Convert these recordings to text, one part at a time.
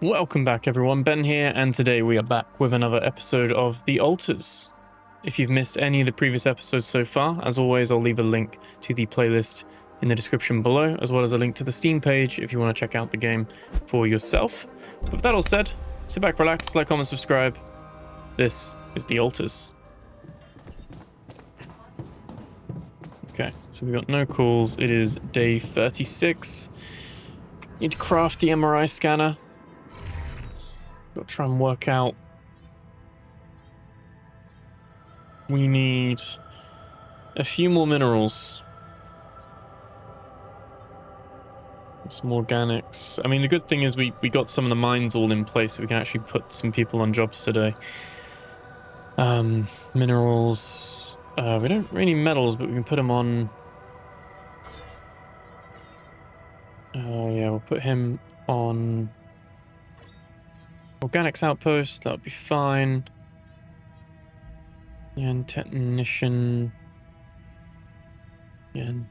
Welcome back everyone, Ben here, and today we are back with another episode of The Altars. If you've missed any of the previous episodes so far, as always I'll leave a link to the playlist in the description below, as well as a link to the Steam page if you want to check out the game for yourself. But with that all said, sit back, relax, like, comment, subscribe. This is The Altars. Okay, so we've got no calls. It is day 36. Need to craft the MRI scanner. Got to try and work out. We need a few more minerals. Some organics. I mean, the good thing is we got some of the mines all in place, so we can actually put some people on jobs today. Minerals. We don't really need metals, but we can put them on. Yeah, we'll put him on Organics Outpost. That'll be fine. And Technician. And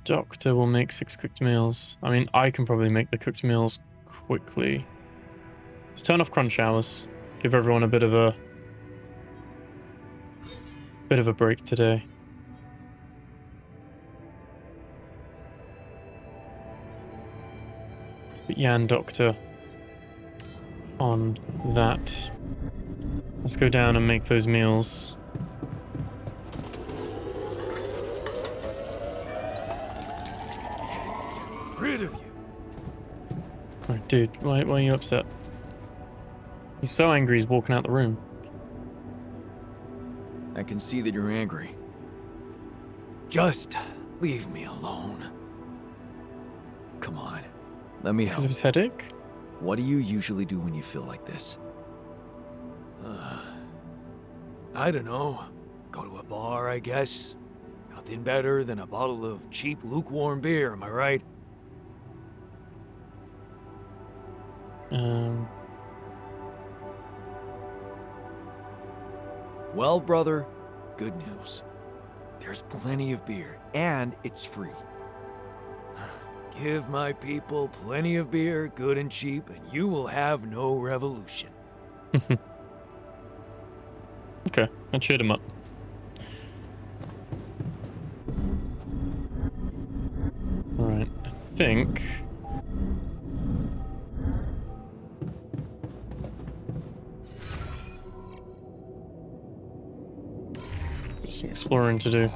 Doctor will make 6 cooked meals. I mean, I can probably make the cooked meals quickly. Let's turn off crunch hours. Give everyone a bit of a break today. Put Jan Doctor on that. Let's go down and make those meals. Rid of you. Right, dude, why are you upset? He's so angry he's walking out the room. I can see that you're angry. Just leave me alone. Come on, let me help. Because of his headache? What do you usually do when you feel like this? I don't know. Go to a bar, I guess. Nothing better than a bottle of cheap, lukewarm beer, am I right? Well, brother, good news. There's plenty of beer, and it's free. Give my people plenty of beer, good and cheap, and you will have no revolution. Okay, I cheered him up. Alright, I think... got some exploring to do.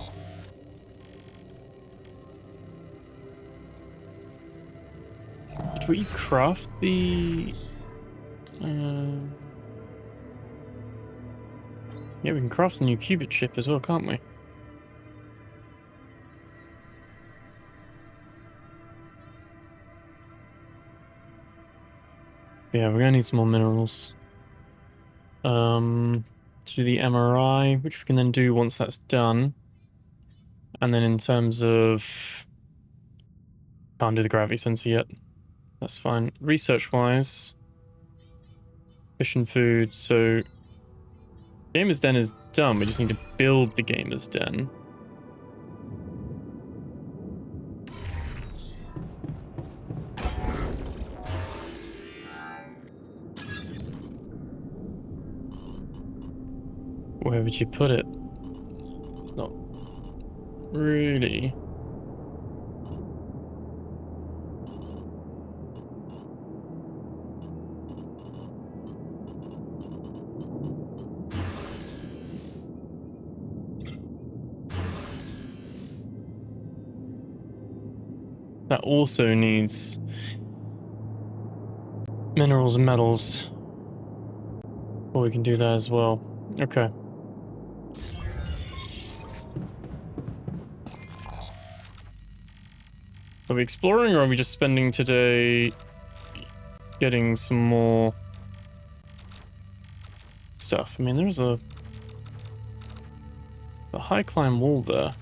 Did we craft the... Yeah, we can craft a new qubit chip as well, can't we? Yeah, we're gonna need some more minerals. To do the MRI, which we can then do once that's done. And then in terms of... can't do the gravity sensor yet. That's fine. Research-wise... fish and food, so... Gamer's Den is done, we just need to build the Gamer's Den. Where would you put it? It's not really... That also needs minerals and metals. Well, we can do that as well. Okay. Are we exploring, or are we just spending today getting some more stuff? I mean, there's a high climb wall there.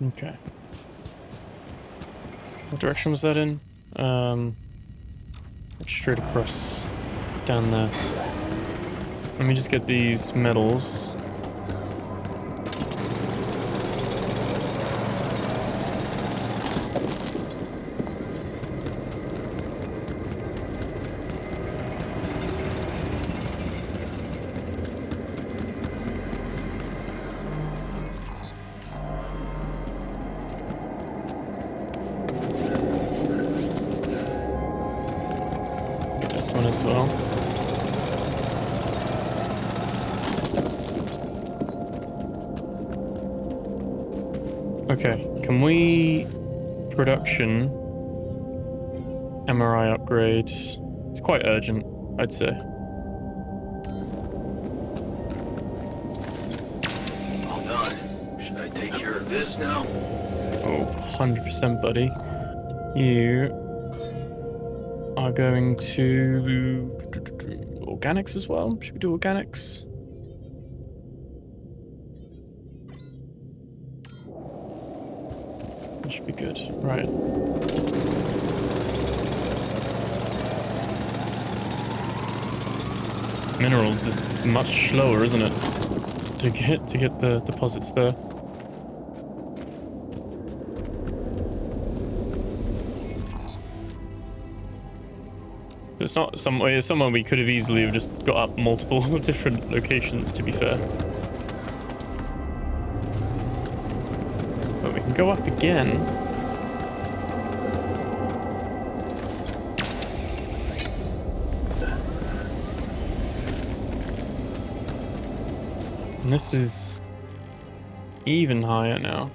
Okay. What direction was that in? Straight across down there. Let me just get these metals. one as well. Okay, can we production MRI upgrade? It's quite urgent, I'd say. All done. Should I take care of this now? Oh, 100%, buddy. You are going to organics as well. Should we do organics? That should be good. Right. Minerals is much slower, isn't it? To get the deposits there. It's not somewhere we could have easily have just got up multiple different locations, to be fair. But we can go up again. And this is even higher now.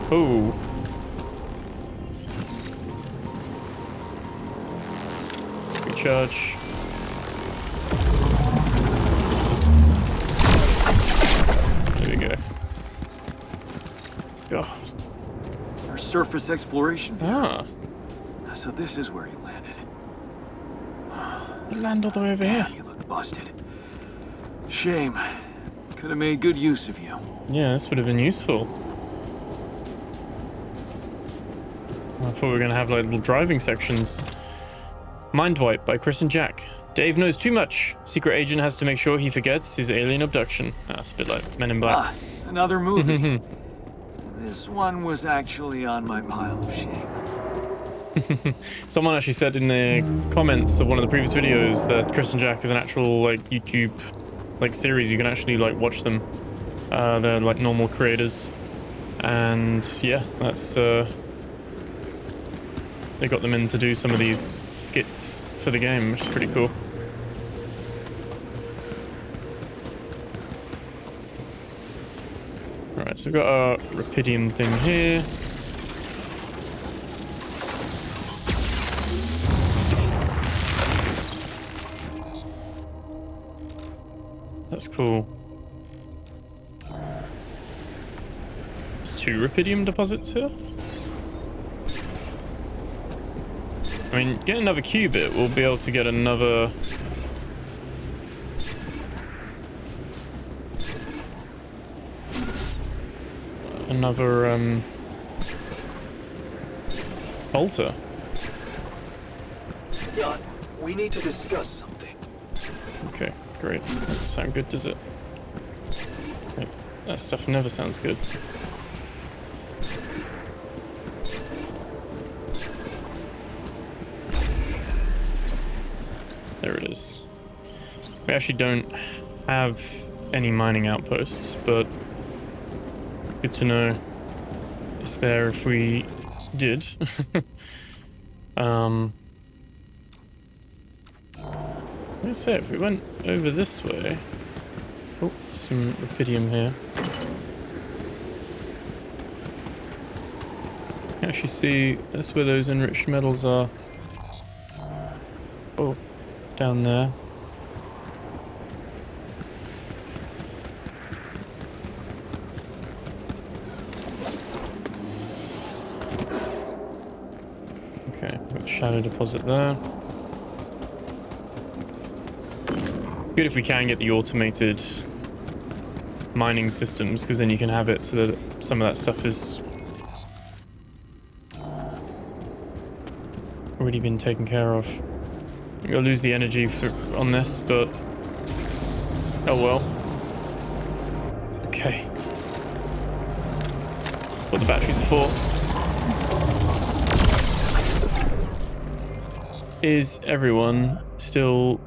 Oh. Recharge. There we go. God. Our surface exploration. Ah. So this is where he landed. You land all the way over here. You look busted. Shame. Could have made good use of you. Yeah, this would have been useful. I thought we were going to have like little driving sections. Mind Wipe by Chris and Jack. Dave knows too much. Secret agent has to make sure he forgets his alien abduction. That's a bit like Men in Black. Another movie. This one was actually on my pile of shame. Someone actually said in the comments of one of the previous videos that Chris and Jack is an actual like YouTube like series. You can actually like watch them. They're like normal creators. And yeah, that's they got them in to do some of these skits for the game, which is pretty cool. Alright, so we've got our Rapidium thing here. That's cool. There's 2 Rapidium deposits here. I mean, get another qubit, we'll be able to get another... bolter. Jan, we need to discuss something. Okay, great. Doesn't sound good, does it? Okay, that stuff never sounds good. There it is. We actually don't have any mining outposts, but good to know it's there if we did. Let's say if we went over this way. Oh, some Rapidium here. You can actually see that's where those enriched metals are. Oh, down there. Okay, got shadow deposit there. Good if we can get the automated mining systems, because then you can have it so that some of that stuff is already been taken care of. I'm gonna lose the energy on this, but oh well. Okay. What the batteries are for. Is everyone still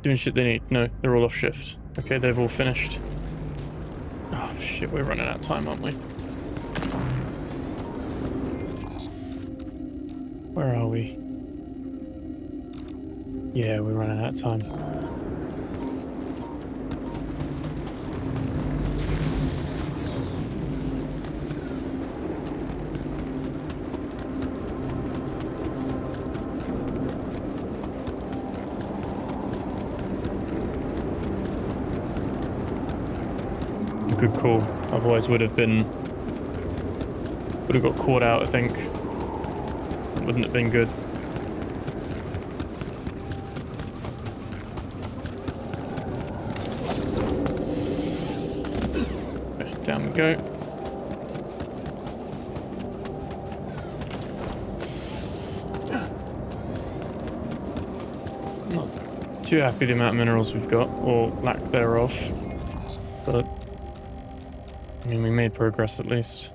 doing shit they need? No, they're all off shift. Okay, they've all finished. Oh shit, we're running out of time, aren't we? Where are we? Yeah, we're running out of time. Good call. Otherwise would have got caught out, I think. Wouldn't have been good. Okay, down we go. Not too happy the amount of minerals we've got, or lack thereof. But I mean, we made progress at least.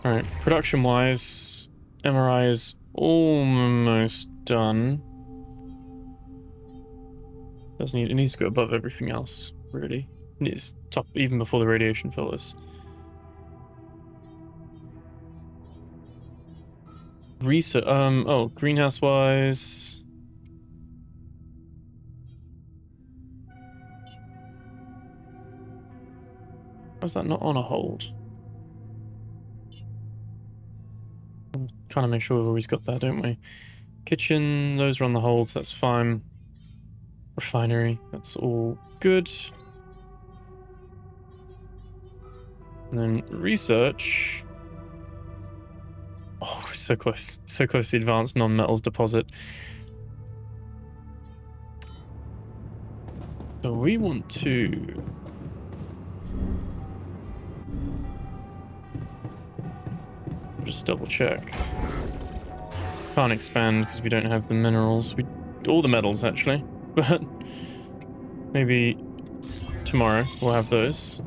Alright, production-wise, MRI is almost done. It needs to go above everything else, really. It needs top even before the radiation filters. Research, oh, greenhouse-wise. Why is that not on a hold? Kind of make sure we've always got that, don't we? Kitchen, those are on the holds, that's fine. Refinery, that's all good. And then research. Oh, so close. So close to the advanced non-metals deposit. So we want to... just double check. Can't expand because we don't have the minerals. All the metals actually, but maybe tomorrow we'll have those.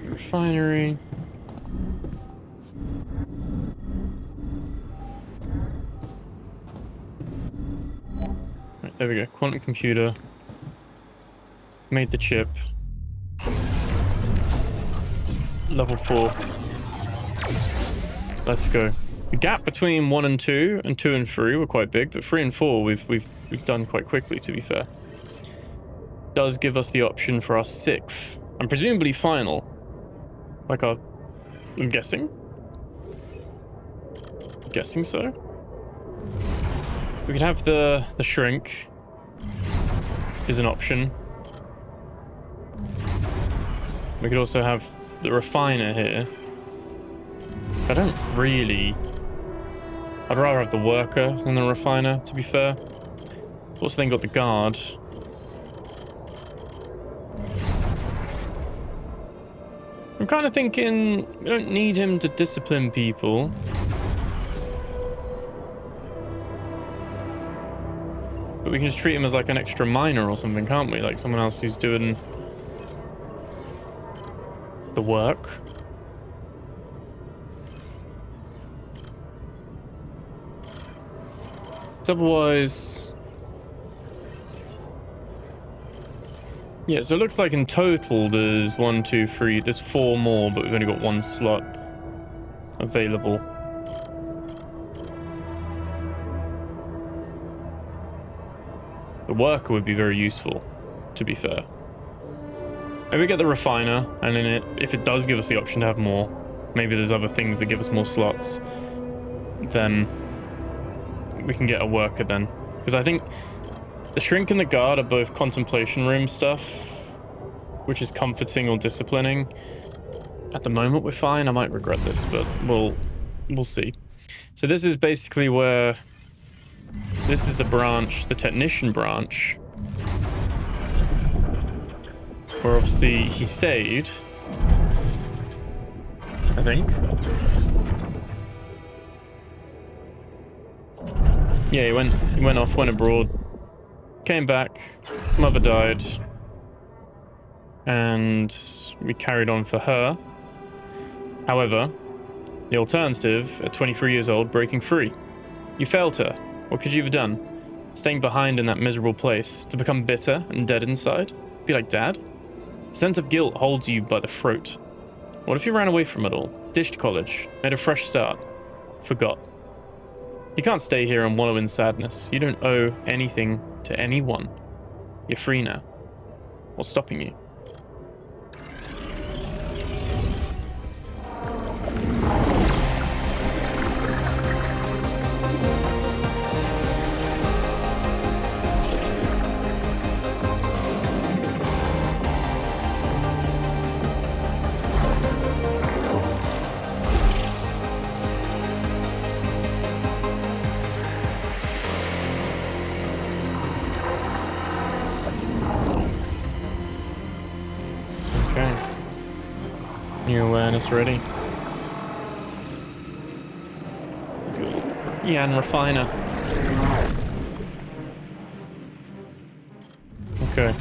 Refinery. Right, there we go. Quantum computer. Made the chip. Level 4. Let's go. The gap between 1 and 2 and 2 and 3 were quite big, but 3 and 4 we've done quite quickly, to be fair. Does give us the option for our 6th and presumably final. Like our... I'm guessing? Guessing so? We could have the shrink is an option. We could also have the refiner here. I don't really... I'd rather have the worker than the refiner, to be fair. Also then got the guard. I'm kind of thinking we don't need him to discipline people. But we can just treat him as like an extra miner or something, can't we? Like someone else who's doing the work. Otherwise... Yeah, so it looks like in total there's 1, 2, 3, there's 4 more, but we've only got 1 slot available. The worker would be very useful, to be fair. Maybe get the refiner, and then if it does give us the option to have more, maybe there's other things that give us more slots, then we can get a worker then. Because I think the shrink and the guard are both contemplation room stuff, which is comforting or disciplining. At the moment we're fine. I might regret this, but we'll see. So this is basically where... This is the branch, the technician branch. Where obviously he stayed. I think. Yeah, he went off, went abroad. Came back, mother died, and we carried on for her. However, the alternative, at 23 years old, breaking free. You failed her. What could you have done? Staying behind in that miserable place, to become bitter and dead inside? Be like Dad? A sense of guilt holds you by the throat. What if you ran away from it all, ditched college, made a fresh start, forgot? You can't stay here and wallow in sadness. You don't owe anything to anyone. You're free now. What's stopping you? New awareness ready. Let's go. Jan Refiner. Okay.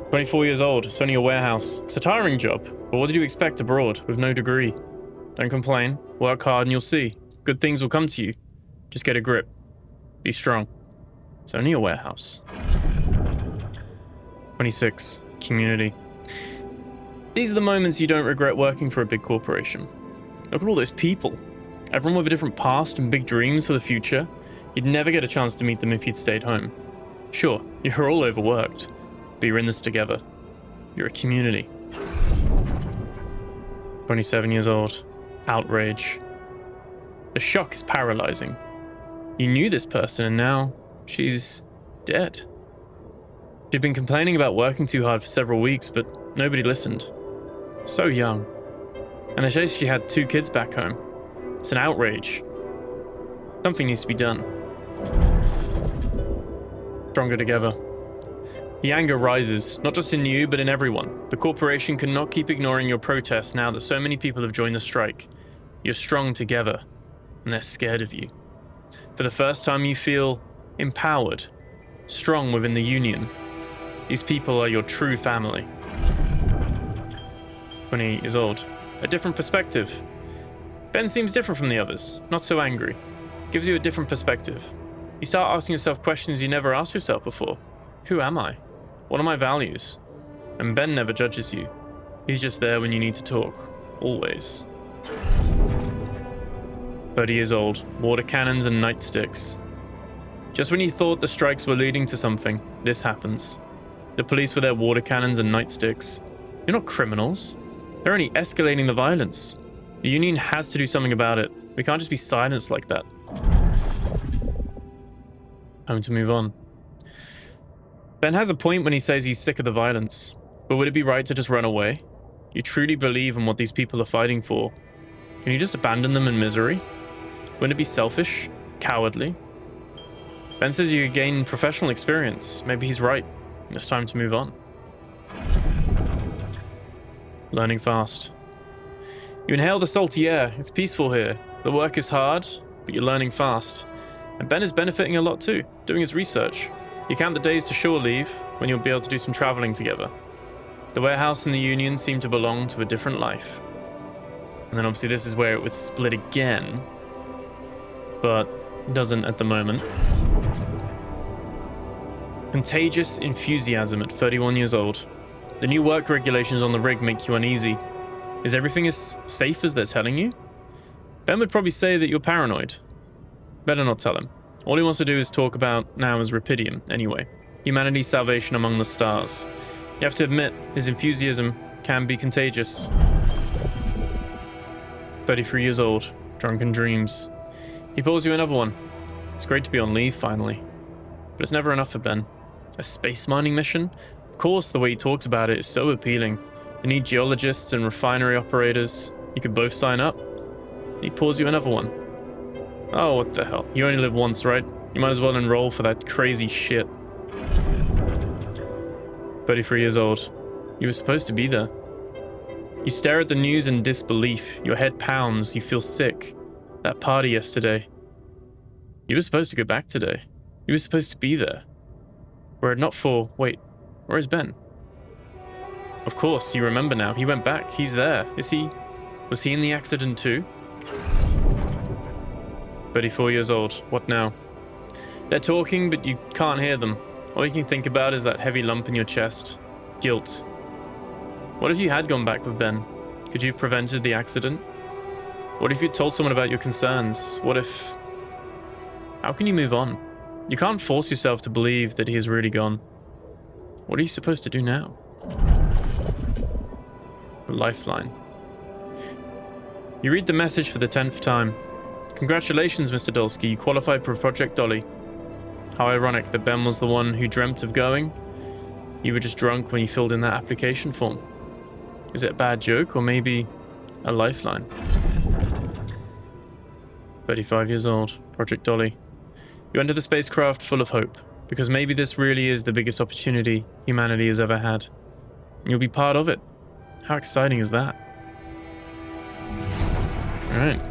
24 years old, it's only a warehouse. It's a tiring job, but what did you expect abroad with no degree? Don't complain, work hard and you'll see. Good things will come to you. Just get a grip. Be strong. It's only a warehouse. 26. Community. These are the moments you don't regret working for a big corporation. Look at all those people. Everyone with a different past and big dreams for the future. You'd never get a chance to meet them if you'd stayed home. Sure, you're all overworked, but you're in this together. You're a community. 27 years old. Outrage. The shock is paralyzing. You knew this person and now she's dead. She'd been complaining about working too hard for several weeks, but nobody listened. So young. And they say she had 2 kids back home. It's an outrage. Something needs to be done. Stronger together. The anger rises, not just in you, but in everyone. The corporation cannot keep ignoring your protests now that so many people have joined the strike. You're strong together, and they're scared of you. For the first time, you feel empowered, strong within the union. These people are your true family. 28 years old. A different perspective. Ben seems different from the others, not so angry. Gives you a different perspective. You start asking yourself questions you never asked yourself before. Who am I? What are my values? And Ben never judges you. He's just there when you need to talk. Always. 30 years old. Water cannons and nightsticks. Just when you thought the strikes were leading to something, this happens. The police with their water cannons and nightsticks. You're not criminals. They're only escalating the violence. The union has to do something about it. We can't just be silenced like that. Time to move on. Ben has a point when he says he's sick of the violence. But would it be right to just run away? You truly believe in what these people are fighting for. Can you just abandon them in misery? Wouldn't it be selfish? Cowardly? Ben says you gain professional experience. Maybe he's right. It's time to move on. Learning fast. You inhale the salty air. It's peaceful here. The work is hard, but you're learning fast. And Ben is benefiting a lot too, doing his research. You count the days to shore leave when you'll be able to do some traveling together. The warehouse and the union seem to belong to a different life. And then obviously this is where it would split again, but doesn't at the moment. Contagious enthusiasm at 31 years old. The new work regulations on the rig make you uneasy. Is everything as safe as they're telling you? Ben would probably say that you're paranoid. Better not tell him. All he wants to do is talk about now is Rapidium, anyway. Humanity's salvation among the stars. You have to admit, his enthusiasm can be contagious. 33 years old, drunken dreams. He pulls you another one. It's great to be on leave, finally. But it's never enough for Ben. A space mining mission? Of course, the way he talks about it is so appealing. You need geologists and refinery operators. You could both sign up. He pulls you another one. Oh, what the hell. You only live once, right? You might as well enroll for that crazy shit. 33 years old. You were supposed to be there. You stare at the news in disbelief. Your head pounds. You feel sick. That party yesterday. You were supposed to go back today. You were supposed to be there. Were it not for... Wait, where is Ben? Of course, you remember now. He went back. He's there. Is he... Was he in the accident too? 34 years old. What now? They're talking, but you can't hear them. All you can think about is that heavy lump in your chest. Guilt. What if you had gone back with Ben? Could you have prevented the accident? What if you told someone about your concerns? What if... How can you move on? You can't force yourself to believe that he is really gone. What are you supposed to do now? Lifeline. You read the message for the 10th time. Congratulations, Mr. Dolski, you qualified for Project Dolly. How ironic that Ben was the one who dreamt of going. You were just drunk when you filled in that application form. Is it a bad joke or maybe a lifeline? 35 years old, Project Dolly. You enter the spacecraft full of hope, because maybe this really is the biggest opportunity humanity has ever had. You'll be part of it. How exciting is that? Alright.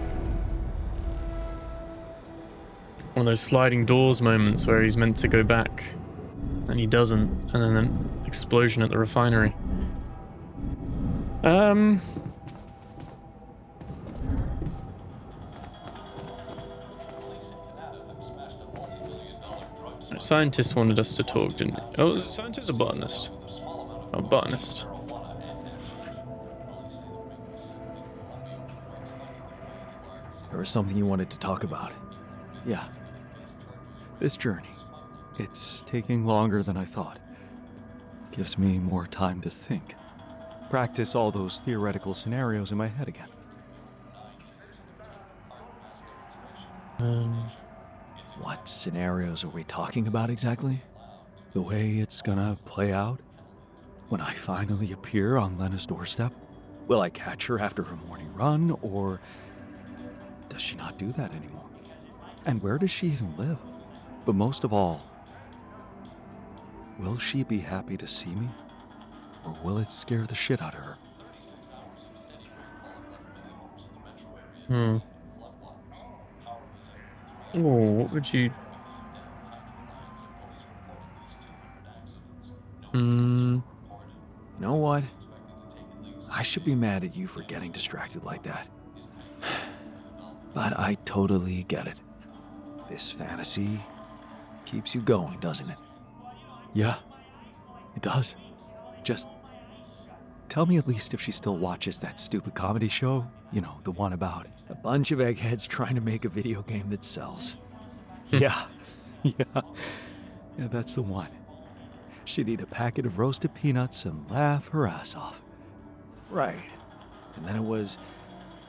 One of those sliding doors moments where he's meant to go back, and he doesn't, and then an explosion at the refinery. Scientists wanted us to talk, didn't they? Oh, was it a scientist or botanist? Oh, botanist. There was something you wanted to talk about. Yeah. This journey. It's taking longer than I thought. Gives me more time to think. Practice all those theoretical scenarios in my head again. What scenarios are we talking about exactly? The way it's gonna play out? When I finally appear on Lena's doorstep? Will I catch her after her morning run, or does she not do that anymore? And where does she even live? But most of all, will she be happy to see me? Or will it scare the shit out of her? Oh, what would you... You know what? I should be mad at you for getting distracted like that. But I totally get it. This fantasy keeps you going, doesn't it? Yeah, it does. Just tell me at least if she still watches that stupid comedy show. You know, the one about a bunch of eggheads trying to make a video game that sells. Yeah, yeah, that's the one. She'd eat a packet of roasted peanuts and laugh her ass off. Right. And then it was,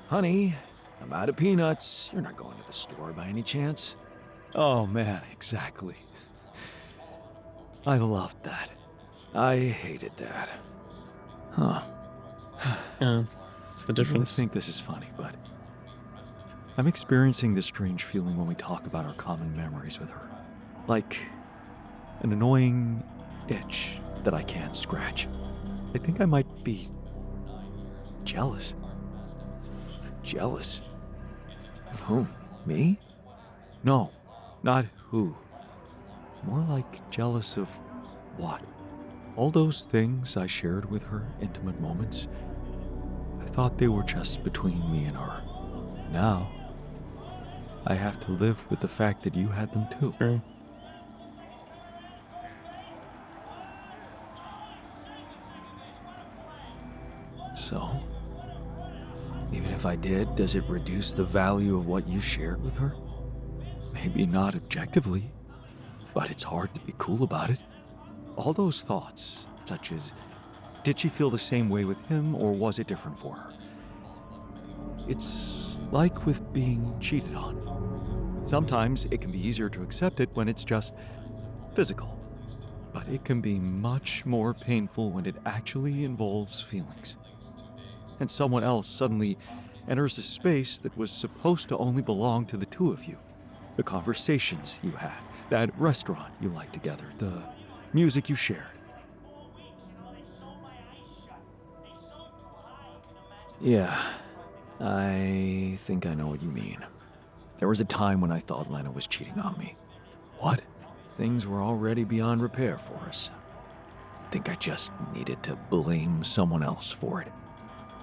honey, I'm out of peanuts. You're not going to the store by any chance? Oh man, exactly. I loved that. I hated that. Huh. Yeah, it's the difference. I think this is funny, but I'm experiencing this strange feeling when we talk about our common memories with her. Like an annoying itch that I can't scratch. I think I might be jealous. Jealous? Of whom? Me? No, not who. More like jealous of what? All those things I shared with her, intimate moments, I thought they were just between me and her. Now, I have to live with the fact that you had them too. True. So, even if I did, does it reduce the value of what you shared with her? Maybe not objectively, but it's hard to be cool about it. All those thoughts, such as, did she feel the same way with him or was it different for her? It's like with being cheated on. Sometimes it can be easier to accept it when it's just physical, but it can be much more painful when it actually involves feelings. And someone else suddenly enters a space that was supposed to only belong to the two of you. The conversations you had, that restaurant you liked together, the music you shared. Yeah, I think I know what you mean. There was a time when I thought Lena was cheating on me. What? Things were already beyond repair for us. I think I just needed to blame someone else for it.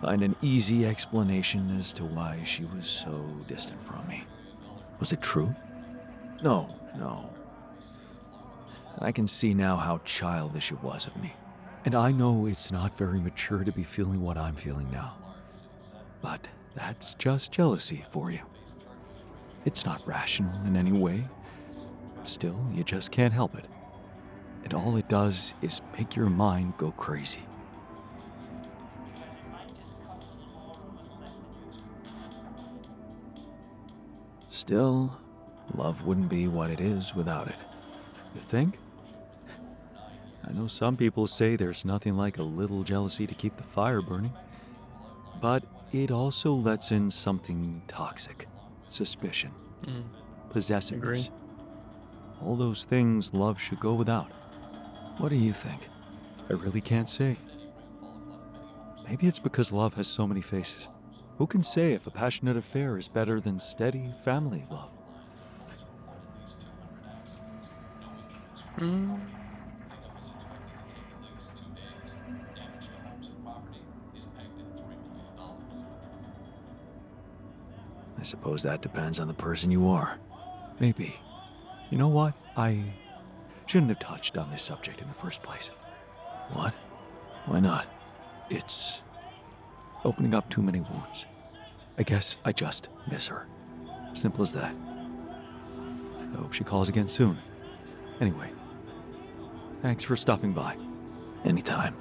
Find an easy explanation as to why she was so distant from me. Was it true? No. and I can see now how childish it was of me. And I know it's not very mature to be feeling what I'm feeling now. But that's just jealousy for you. It's not rational in any way. Still, you just can't help it. And all it does is make your mind go crazy. Still, love wouldn't be what it is without it. You think? I know some people say there's nothing like a little jealousy to keep the fire burning. But it also lets in something toxic. Suspicion. Possessiveness. All those things love should go without. What do you think? I really can't say. Maybe it's because love has so many faces. Who can say if a passionate affair is better than steady family love? I suppose that depends on the person you are. Maybe. You know what? I shouldn't have touched on this subject in the first place. What? Why not? It's opening up too many wounds. I guess I just miss her. Simple as that. I hope she calls again soon. Anyway, thanks for stopping by. Anytime.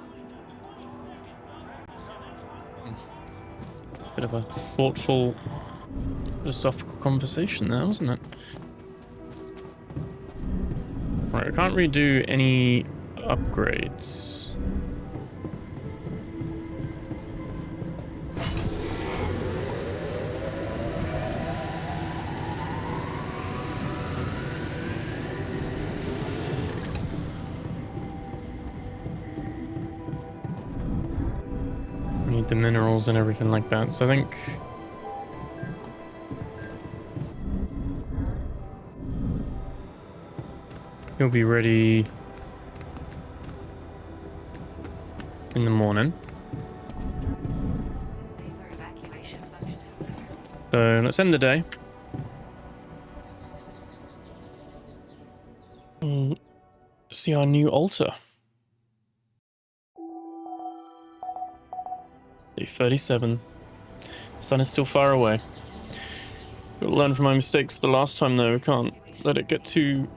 Bit of a thoughtful, philosophical conversation there, wasn't it? Right, I can't redo any upgrades. I need the minerals and everything like that, so I think he'll be ready in the morning. So let's end the day. See our new altar. Day 37. Sun is still far away. Gotta learn from my mistakes the last time though. We can't let it get too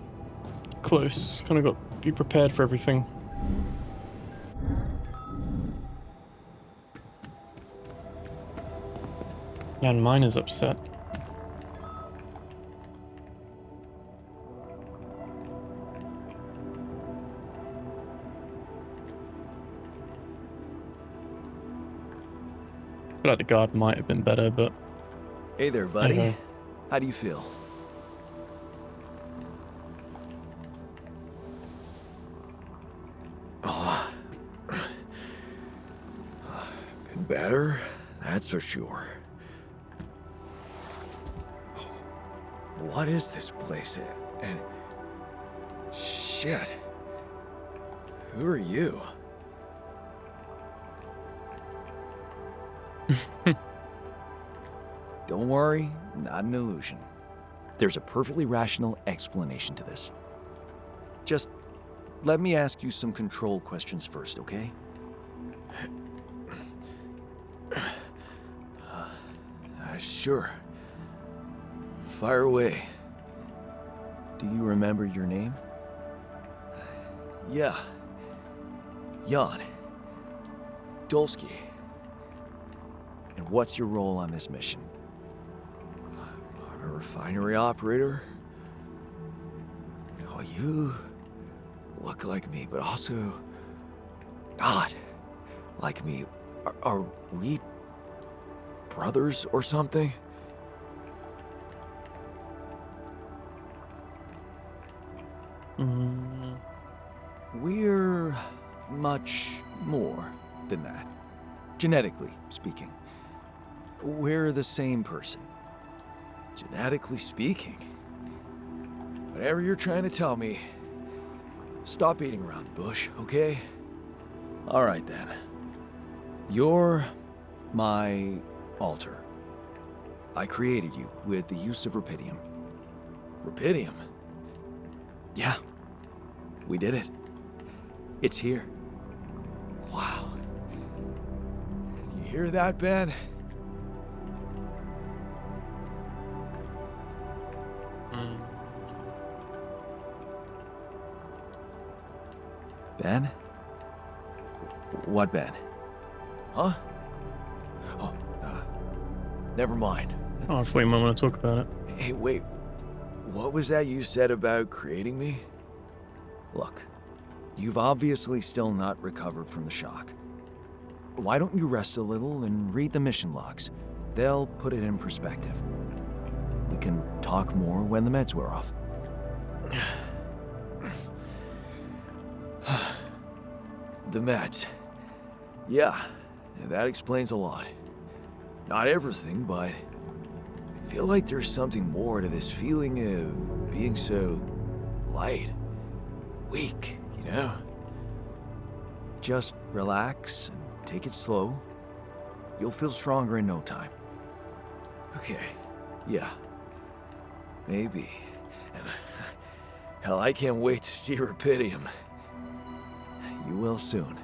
close. Kind of got to be prepared for everything. Yeah, and mine is upset. I feel like the guard might have been better, but... Hey there, buddy. Okay. How do you feel? Been better, that's for sure. What is this place? And... shit. Who are you? Don't worry, not an illusion. There's a perfectly rational explanation to this. Just let me ask you some control questions first, okay? Sure. Fire away. Do you remember your name? Yeah. Jan Dolski. And what's your role on this mission? I'm a refinery operator. Oh, you look like me, but also not like me. Are we brothers or something? We're much more than that, genetically speaking. We're the same person. Genetically speaking. Whatever you're trying to tell me, stop beating around the bush, okay? All right then. You're my altar. I created you with the use of rubidium. Rubidium? Yeah. We did it. It's here. Wow. You hear that, Ben? Ben? What Ben? Huh? Oh, never mind. Oh, I thought you might want to talk about it. Hey, wait. What was that you said about creating me? Look, you've obviously still not recovered from the shock. Why don't you rest a little and read the mission logs? They'll put it in perspective. We can talk more when the meds wear off. The meds. Yeah, that explains a lot. Not everything, but I feel like there's something more to this feeling of being so light, weak, you know? Just relax and take it slow. You'll feel stronger in no time. Okay, yeah. Maybe. And hell, I can't wait to see Rapidium. You will soon.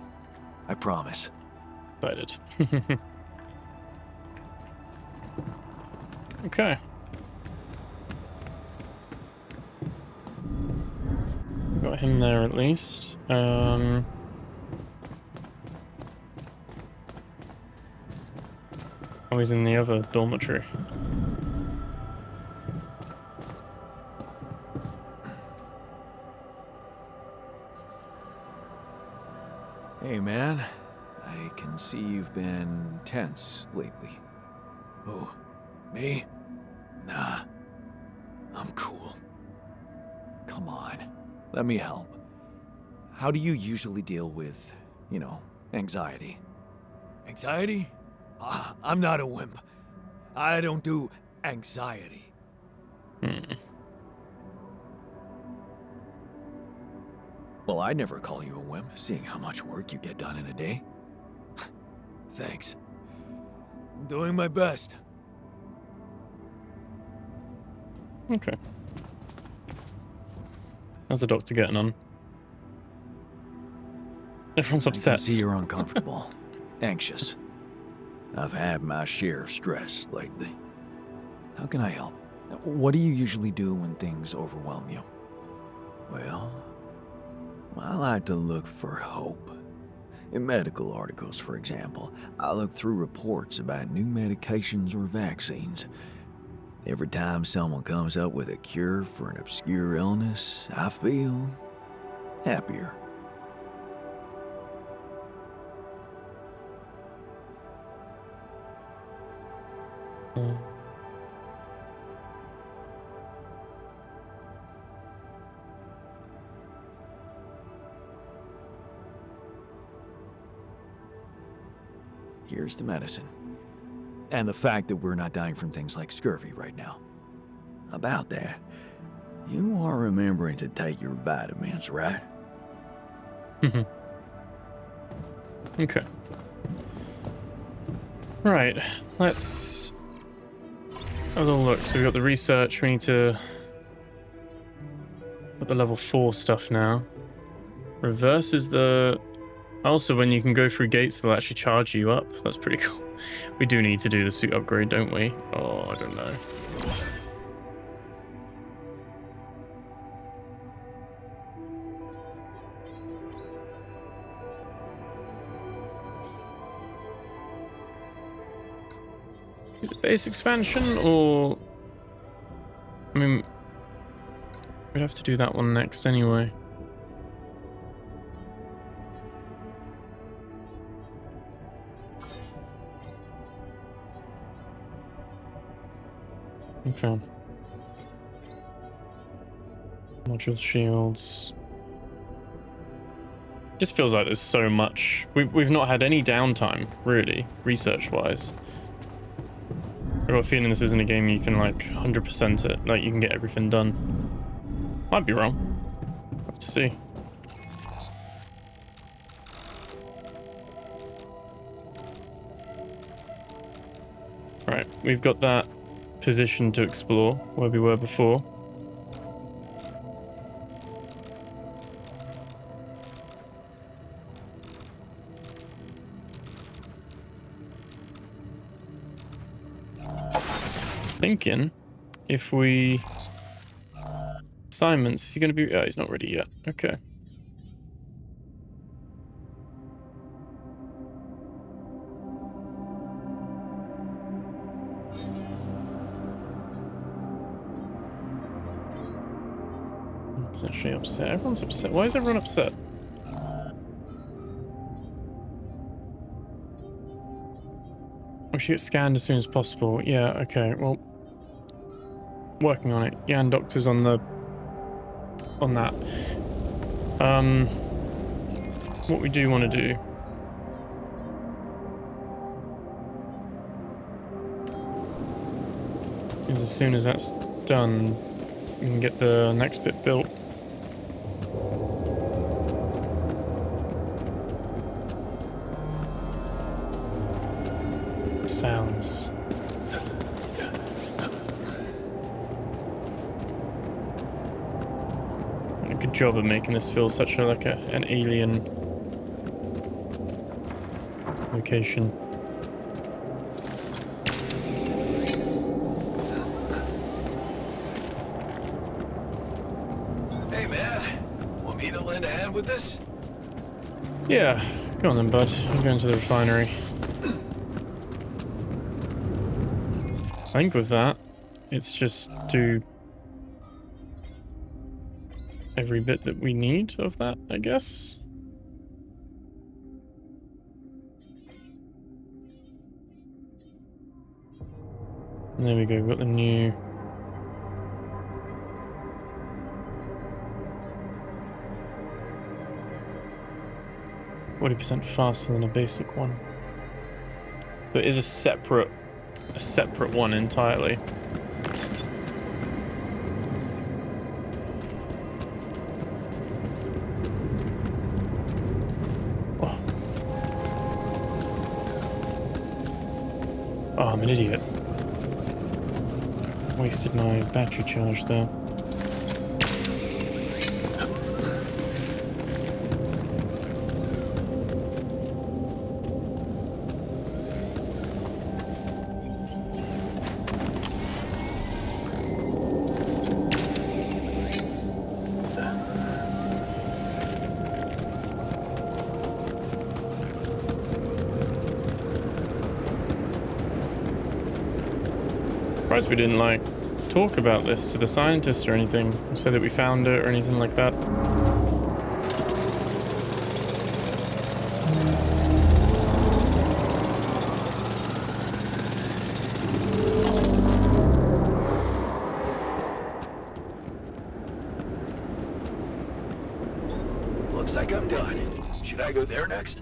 I promise. Excited. Okay. Got him there at least. Oh, he's in the other dormitory. Hey, man. I can see you've been tense lately. Oh, me? Nah. I'm cool. Come on. Let me help. How do you usually deal with, anxiety? Anxiety? I'm not a wimp. I don't do anxiety. Well, I'd never call you a wimp, seeing how much work you get done in a day. Thanks. I'm doing my best. Okay. How's the doctor getting on? Everyone's upset. I can see you're uncomfortable. Anxious. I've had my share of stress lately. How can I help? What do you usually do when things overwhelm you? Well, I like to look for hope. In medical articles, for example, I look through reports about new medications or vaccines. Every time someone comes up with a cure for an obscure illness, I feel happier. Here's the medicine. And the fact that we're not dying from things like scurvy right now. About that, you are remembering to take your vitamins, right? Okay. Right, let's have a little look. So we've got the research, we need to put the level 4 stuff now. Reverse is the... Also, when you can go through gates, they'll actually charge you up. That's pretty cool. We do need to do the suit upgrade, don't we? Oh, I don't know. Base expansion, or... I mean... we'd have to do that one next anyway. Okay. Module shields. Just feels like there's so much. We've not had any downtime, really, research-wise. I've got a feeling this isn't a game you can, like, 100% it. Like, you can get everything done. Might be wrong. Have to see. Right, we've got that position to explore where we were before. thinking if we... Assignments, is he going to be... Oh, he's not ready yet. Okay. It's actually upset. Everyone's upset. Why is everyone upset? We should get scanned as soon as possible. Yeah, okay, well... Working on it. Jan Doctor's on the... on that. What we do want to do... is as soon as that's done, we can get the next bit built. Sounds. A good job of making this feel such a, an alien location. Hey man, want me to lend a hand with this? Yeah, go on then, bud. I'm going to the refinery. I think with that, it's just do every bit that we need of that, I guess. And there we go, got the new... %40 faster than a basic one. But it is a separate one entirely. Oh. Oh, I'm an idiot. Wasted my battery charge there. Surprised we didn't like talk about this to the scientist or anything, or say that we found it or anything like that. Looks like I'm done. Should I go there next?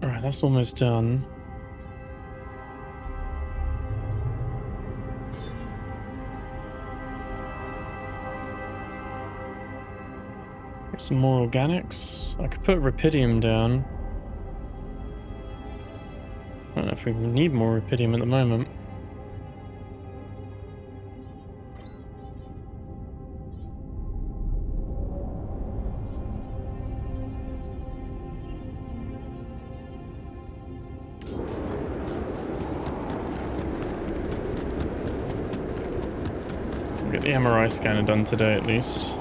Alright, that's almost done. Get some more organics. I could put rubidium down. I don't know if we need more rubidium at the moment. Get the MRI scanner done today at least.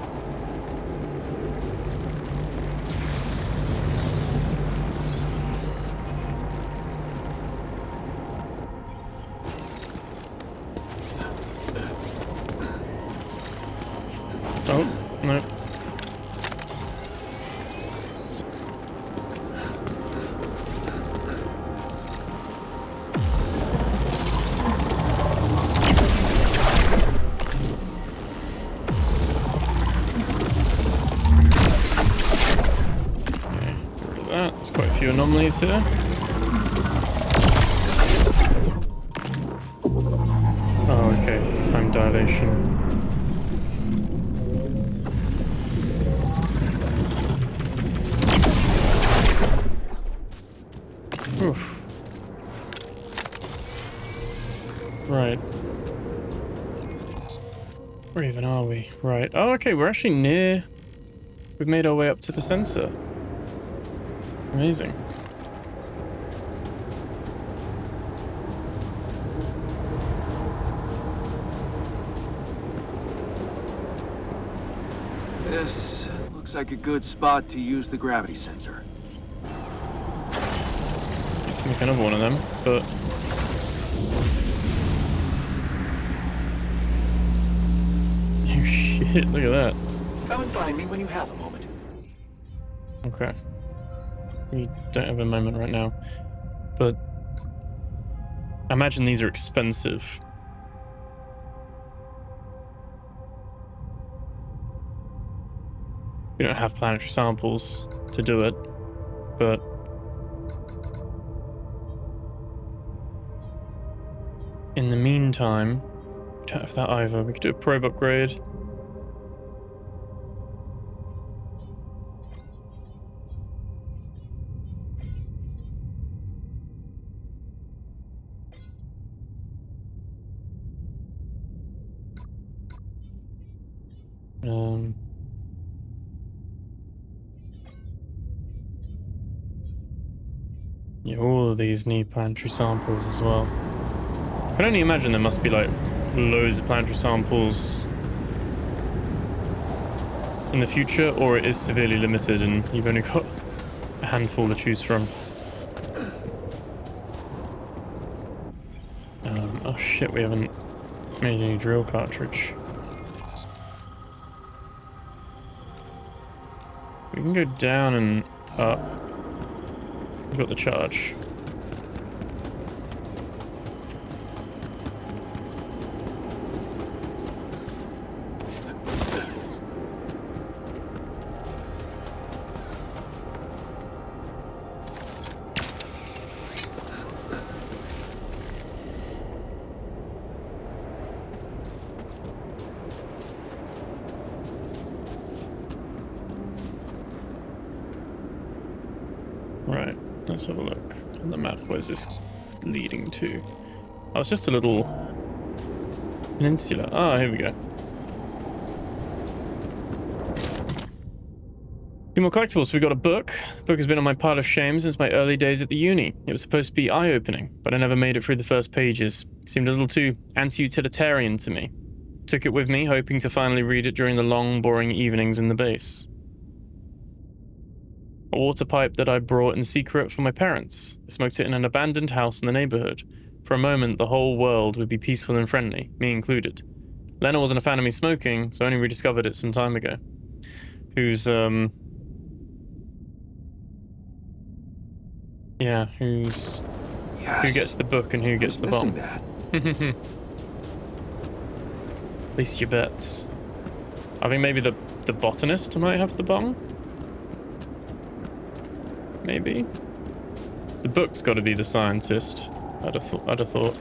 Oh, no. There's quite a few anomalies here. Oh, okay. Time dilation. Oof. Right. Where even are we? Right. Oh, okay. We're actually near... We've made our way up to the sensor. Amazing. This looks like a good spot to use the gravity sensor. Let's make another one of them, but... Oh shit, look at that. Come and find me when you have a moment. Okay. We don't have a moment right now, but I imagine these are expensive. We don't have planetary samples to do it, but in the meantime, we don't have that either. We could do a probe upgrade. Yeah, all of these need planetary samples as well. I can only imagine there must be like loads of planetary samples in the future, or it is severely limited and you've only got a handful to choose from. Oh shit, we haven't made any drill cartridge. We can go down and up. We've got the charge. Right, let's have a look on the map. Where's this leading to? Oh, it's just a little peninsula. Ah, here we go. Few more collectibles. We got a book. The book has been on my pile of shame since my early days at the uni. It was supposed to be eye-opening, but I never made it through the first pages. It seemed a little too anti-utilitarian to me. Took it with me, hoping to finally read it during the long, boring evenings in the base. A water pipe that I brought in secret from my parents. I smoked it in an abandoned house in the neighborhood. For a moment, the whole world would be peaceful and friendly, me included. Lena wasn't a fan of me smoking, so I only rediscovered it some time ago. Who's who gets the book and who gets the bomb? Place your bets. I think maybe the botanist might have the bomb. Maybe. The book's got to be the scientist. I'd have thought.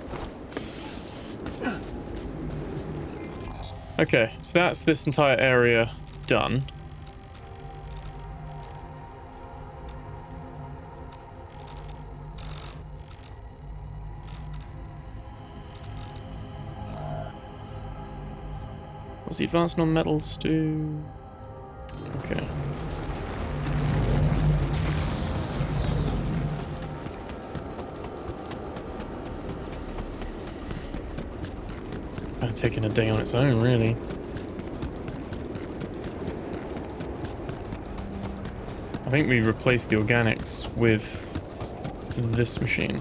Okay, so that's this entire area done. What's the advanced non-metals do? Okay. Kind of taking a day on its own, really. I think we replaced the organics with this machine.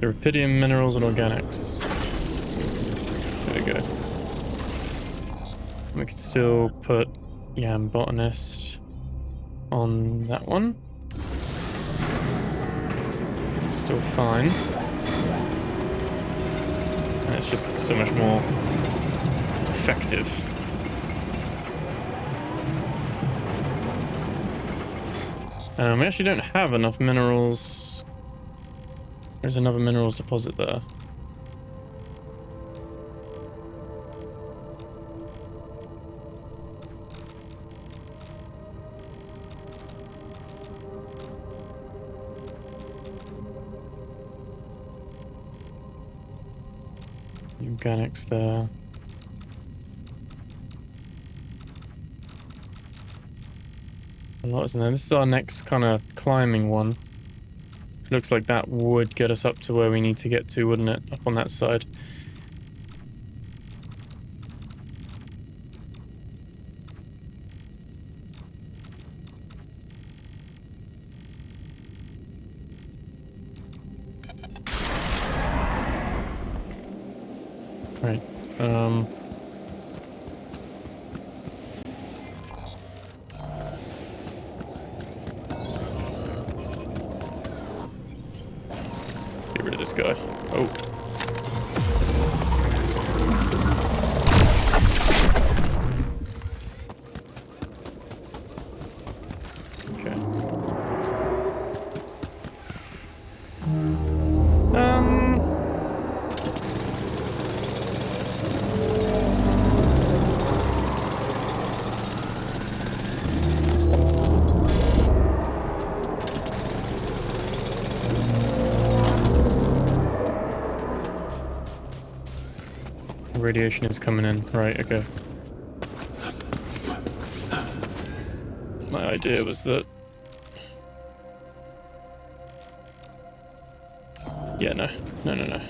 Rubidium, minerals, and organics. There we go. We can still put Jan Botanist on that one. It's still fine. And it's just so much more effective. We actually don't have enough minerals. There's another minerals deposit there. Organics there. A lot isn't there. This is our next kind of climbing one. Looks like that would get us up to where we need to get to, wouldn't it? Up on that side. Right. Get rid of this guy. Oh. Radiation is coming in. Right, okay. My idea was that... Yeah, no. No.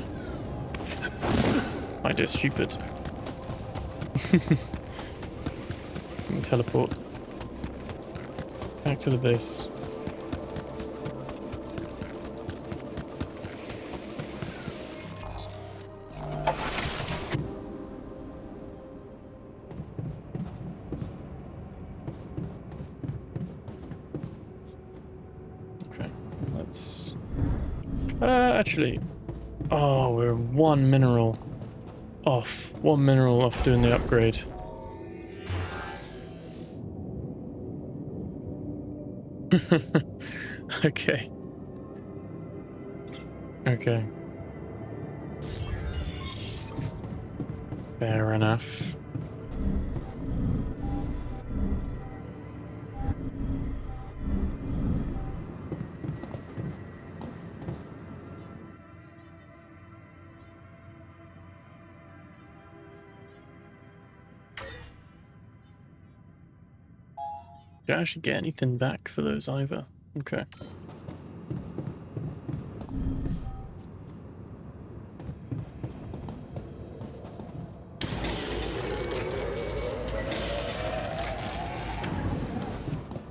My idea's stupid. Let me teleport. Back to the base. Actually, oh, we're one mineral off doing the upgrade. Okay. Fair enough. Did I actually get anything back for those either? Okay.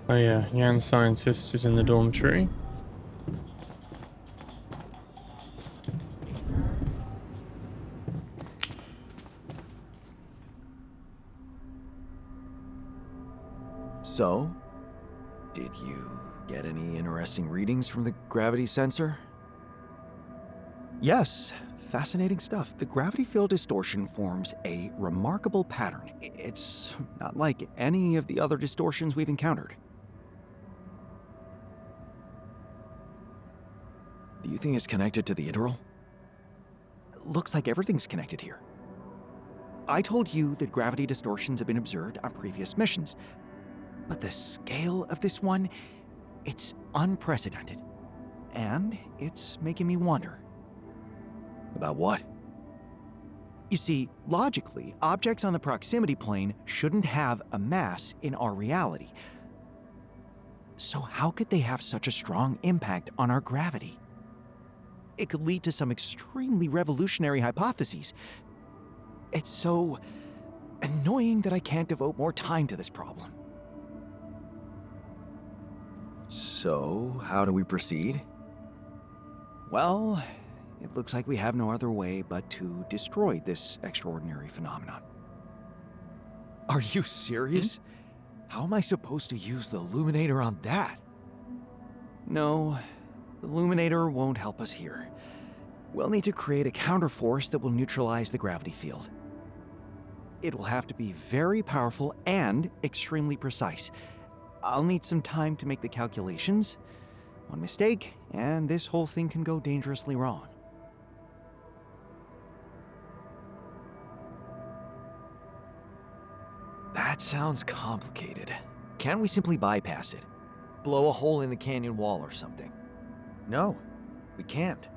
Oh yeah, Jan Scientist is in the dormitory. So, did you get any interesting readings from the gravity sensor? Yes, fascinating stuff. The gravity field distortion forms a remarkable pattern. It's not like any of the other distortions we've encountered. Do you think it's connected to the integral? Looks like everything's connected here. I told you that gravity distortions have been observed on previous missions. But the scale of this one, it's unprecedented. And it's making me wonder. About what? You see, logically, objects on the proximity plane shouldn't have a mass in our reality. So how could they have such a strong impact on our gravity? It could lead to some extremely revolutionary hypotheses. It's so annoying that I can't devote more time to this problem. So, how do we proceed? Well, it looks like we have no other way but to destroy this extraordinary phenomenon. Are you serious? How am I supposed to use the illuminator on that? No, the illuminator won't help us here. We'll need to create a counterforce that will neutralize the gravity field. It will have to be very powerful and extremely precise. I'll need some time to make the calculations. One mistake, and this whole thing can go dangerously wrong. That sounds complicated. Can't we simply bypass it? Blow a hole in the canyon wall or something? No, we can't.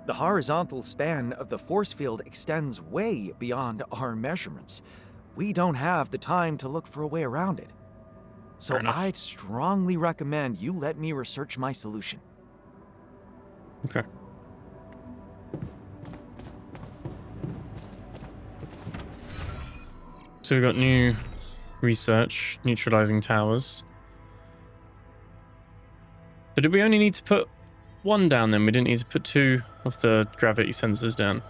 The horizontal span of the force field extends way beyond our measurements. We don't have the time to look for a way around it. So Fair enough. I'd strongly recommend you let me research my solution. Okay. So we've got new research, neutralizing towers. But did we only need to put one down then? We didn't need to put 2 of the gravity sensors down.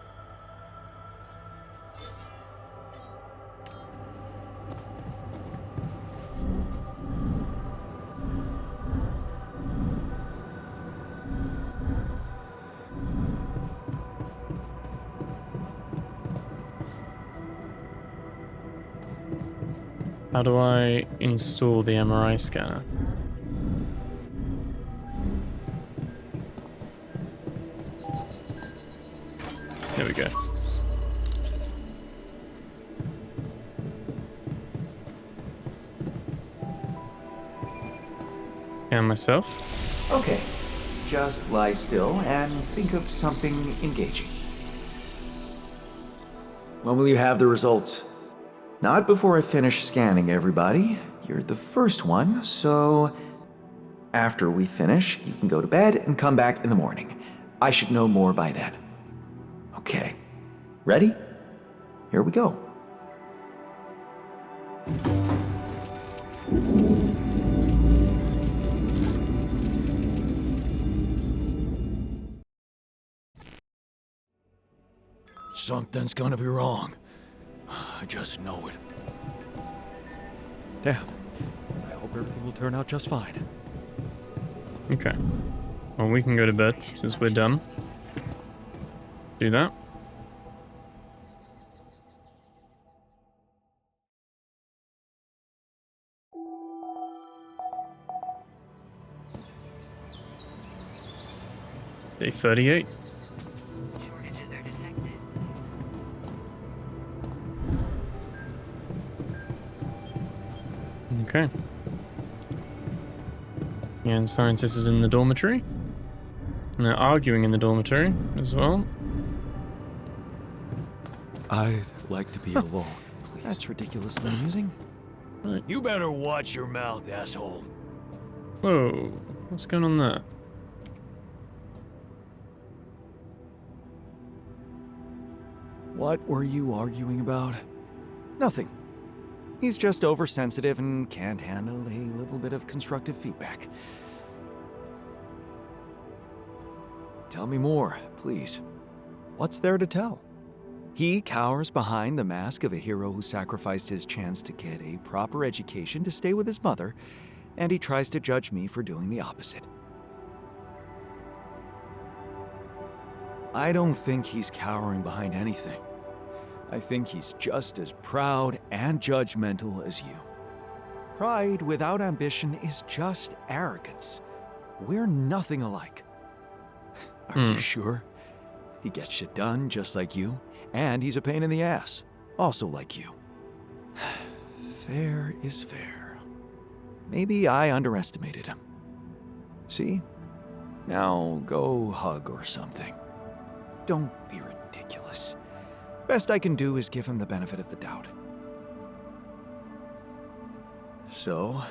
How do I install the MRI scanner? There we go. And myself. Okay, just lie still and think of something engaging. When will you have the results? Not before I finish scanning everybody. You're the first one, so after we finish, you can go to bed and come back in the morning. I should know more by then. Okay, ready? Here we go. Something's gonna be wrong. I just know it. Damn. I hope everything will turn out just fine. Okay. Well, we can go to bed since we're done. Do that. Day 38. Shortages are detected. Okay. And scientist is in the dormitory. And they're arguing in the dormitory as well. I'd like to be alone, please. That's ridiculously amusing. You better watch your mouth, asshole. Whoa. What's going on there? What were you arguing about? Nothing. He's just oversensitive and can't handle a little bit of constructive feedback. Tell me more, please. What's there to tell? He cowers behind the mask of a hero who sacrificed his chance to get a proper education to stay with his mother, and he tries to judge me for doing the opposite. I don't think he's cowering behind anything. I think he's just as proud and judgmental as you. Pride without ambition is just arrogance. We're nothing alike. Are you sure? He gets shit done just like you, and he's a pain in the ass, also like you. Fair is fair. Maybe I underestimated him. See? Now go hug or something. Don't be ridiculous. Best I can do is give him the benefit of the doubt. So,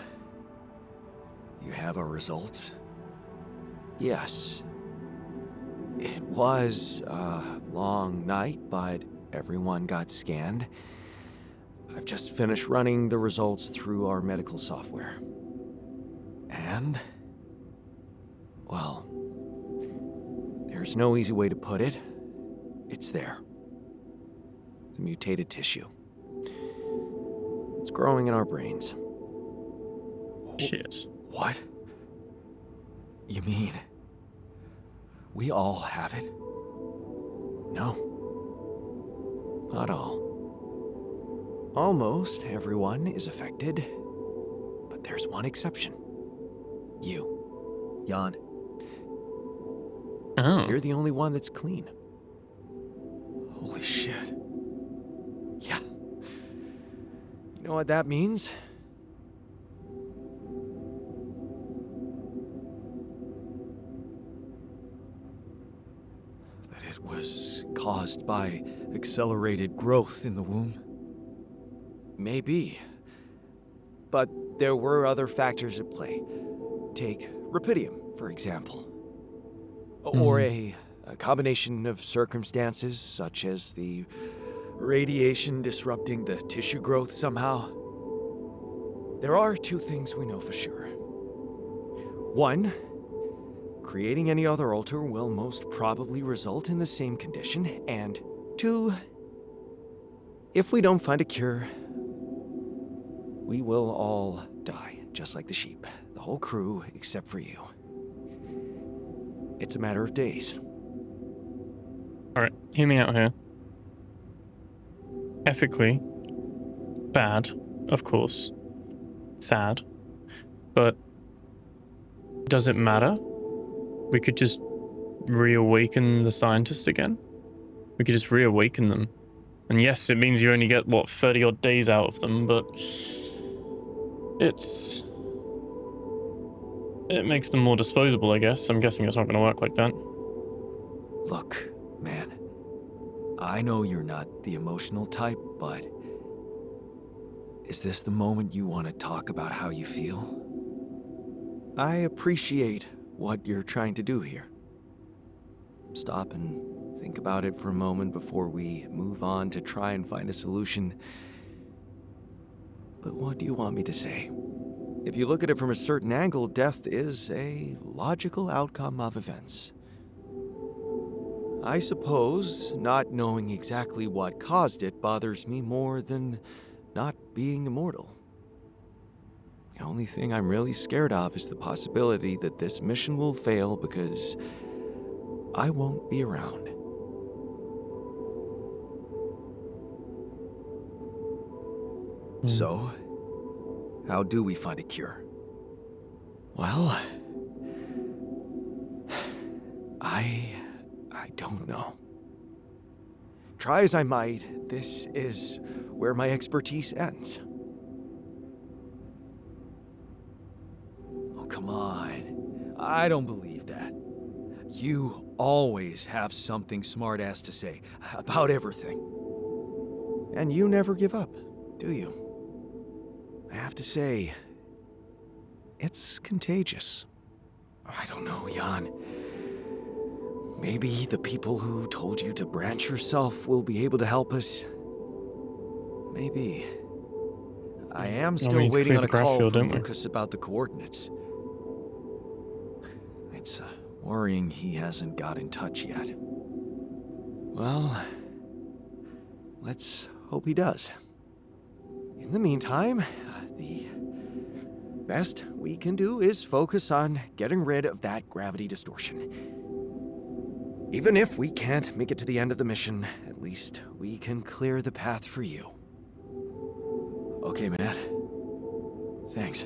you have our results? Yes. It was a long night, but everyone got scanned. I've just finished running the results through our medical software. And, well, there's no easy way to put it. It's there. The mutated tissue. It's growing in our brains. Shit. What? You mean we all have it? No. Not all. Almost everyone is affected, but there's one exception. You, Jan. Oh. You're the only one that's clean. Holy shit. Yeah. You know what that means? That was caused by accelerated growth in the womb? Maybe. But there were other factors at play. Take rupidium, for example. Or a combination of circumstances, such as the radiation disrupting the tissue growth somehow. There are two things we know for sure. One, creating any other altar will most probably result in the same condition. And two, if we don't find a cure, we will all die, just like the sheep. The whole crew, except for you. It's a matter of days. Alright, hear me out here. Ethically, bad, of course. Sad. But does it matter? We could just reawaken the scientists again? We could just reawaken them. And yes, it means you only get, what, 30 odd days out of them, but it makes them more disposable, I guess. I'm guessing it's not going to work like that. Look, man. I know you're not the emotional type, but is this the moment you want to talk about how you feel? I appreciate what you're trying to do here. Stop and think about it for a moment before we move on to try and find a solution. But what do you want me to say? If you look at it from a certain angle, death is a logical outcome of events. I suppose not knowing exactly what caused it bothers me more than not being immortal. The only thing I'm really scared of is the possibility that this mission will fail because I won't be around. So, how do we find a cure? Well, I don't know. Try as I might, this is where my expertise ends. Oh, come on. I don't believe that. You always have something smart-ass to say about everything. And you never give up, do you? I have to say, it's contagious. I don't know, Jan. Maybe the people who told you to branch yourself will be able to help us. Maybe. I am still waiting on a call from Lucas about the coordinates. It's worrying he hasn't got in touch yet. Well, let's hope he does. In the meantime, the best we can do is focus on getting rid of that gravity distortion. Even if we can't make it to the end of the mission, at least we can clear the path for you. Okay, Matt. Thanks.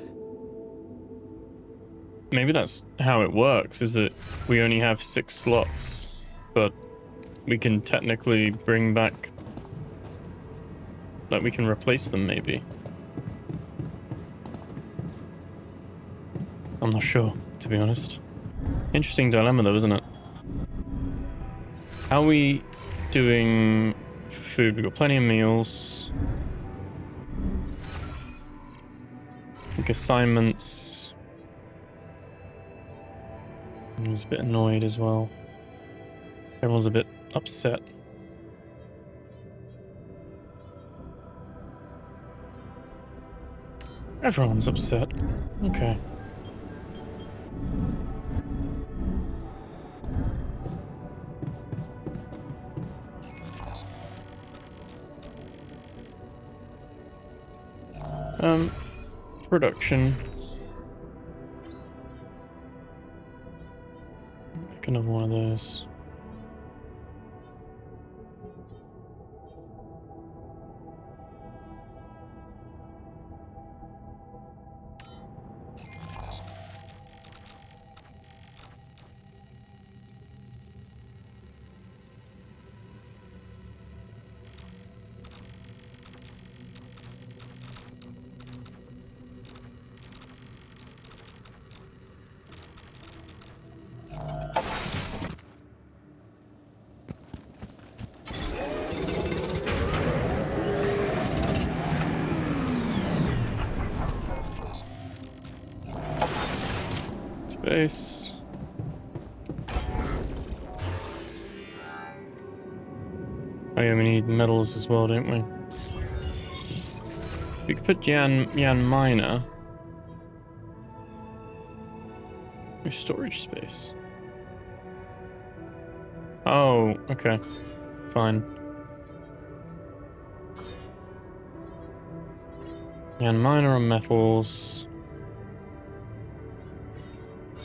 Maybe that's how it works, is that we only have 6 slots, but we can technically bring back... Like, we can replace them, maybe. I'm not sure, to be honest. Interesting dilemma, though, isn't it? How are we doing for food? We've got plenty of meals. I think assignments. I was a bit annoyed as well. Everyone's a bit upset. Everyone's upset. Okay. Production. Make another one of those. Space. Oh yeah, we need metals as well, don't we? We could put Jan Miner. New storage space. Oh, okay. Fine. Jan Miner on metals.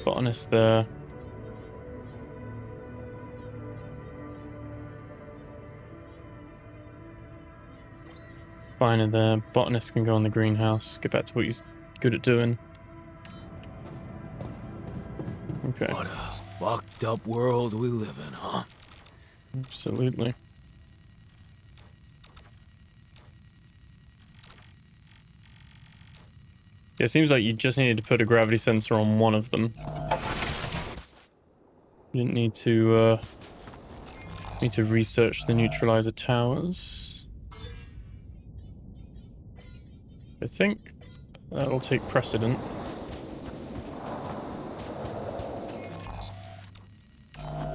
Botanist there. Finer there. Botanist can go on the greenhouse. Get back to what he's good at doing. Okay. What a fucked up world we live in, huh? Absolutely. Yeah, it seems like you just needed to put a gravity sensor on one of them. You didn't need to research the neutralizer towers. I think that'll take precedent.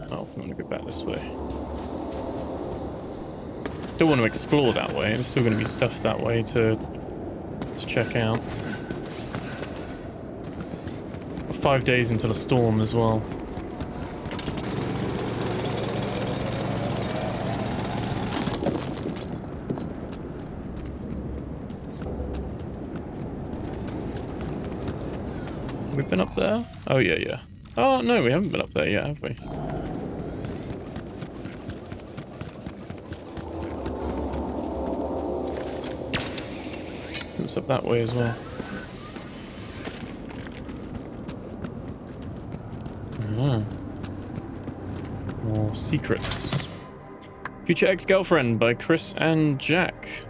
Oh, I'm gonna go back this way. Don't want to explore that way. There's still gonna be stuff that way to check out. 5 days until a storm as well. We've been up there? Oh, yeah. Oh, no, we haven't been up there yet, have we? It was up that way as well. More secrets. Future Ex-Girlfriend by Chris and Jack.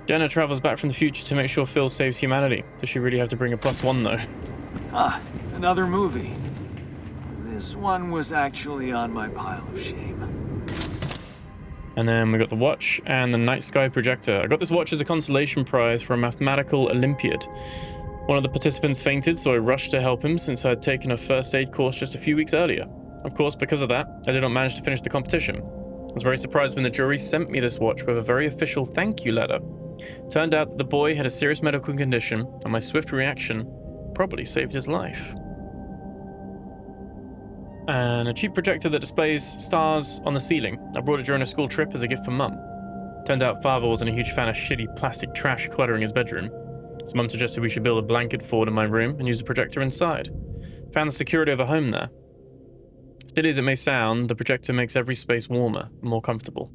Jenna travels back from the future to make sure Phil saves humanity. Does she really have to bring a +1 though? Ah, another movie. This one was actually on my pile of shame. And then we got the watch and the night sky projector. I got this watch as a consolation prize for a mathematical Olympiad. One of the participants fainted, so I rushed to help him since I had taken a first aid course just a few weeks earlier. Of course, because of that, I did not manage to finish the competition. I was very surprised when the jury sent me this watch with a very official thank you letter. Turned out that the boy had a serious medical condition, and my swift reaction probably saved his life. And a cheap projector that displays stars on the ceiling. I brought it during a school trip as a gift for Mum. Turned out Father wasn't a huge fan of shitty plastic trash cluttering his bedroom. So Mum suggested we should build a blanket fort in my room and use the projector inside. Found the security of a home there. Silly as it may sound, the projector makes every space warmer and more comfortable.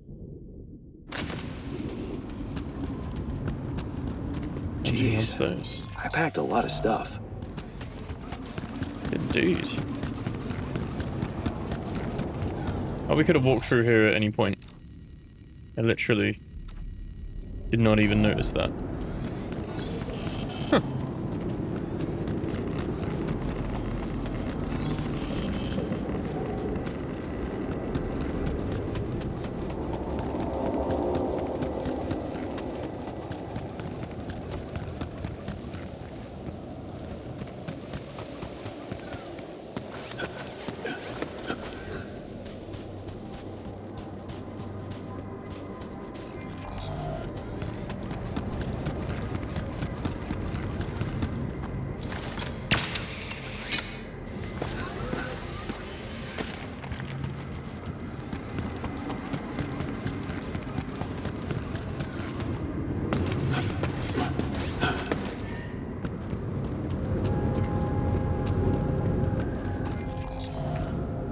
Jeez, those. I packed a lot of stuff. Indeed. Oh, we could have walked through here at any point. I literally did not even notice that. Huh.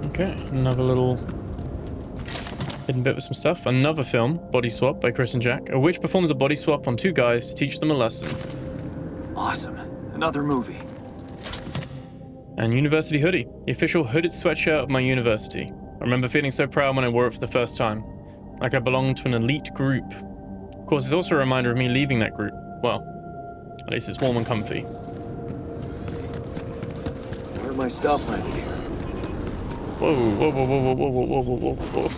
Okay, another little hidden bit with some stuff. Another film, Body Swap by Chris and Jack, a witch performs a body swap on two guys to teach them a lesson. Awesome. Another movie. And University Hoodie, the official hooded sweatshirt of my university. I remember feeling so proud when I wore it for the first time, like I belonged to an elite group. Of course, it's also a reminder of me leaving that group. Well, at least it's warm and comfy. Where my stuff landed here? Whoa, whoa, whoa, whoa, whoa, whoa, whoa, whoa, whoa, whoa.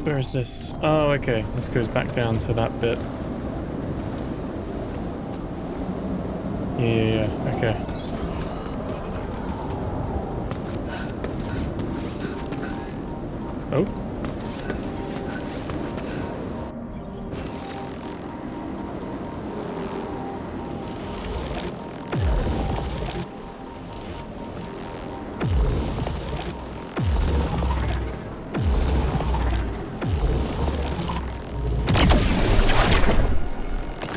Where is this? Oh, okay. This goes back down to that bit. Yeah. Okay. Oh.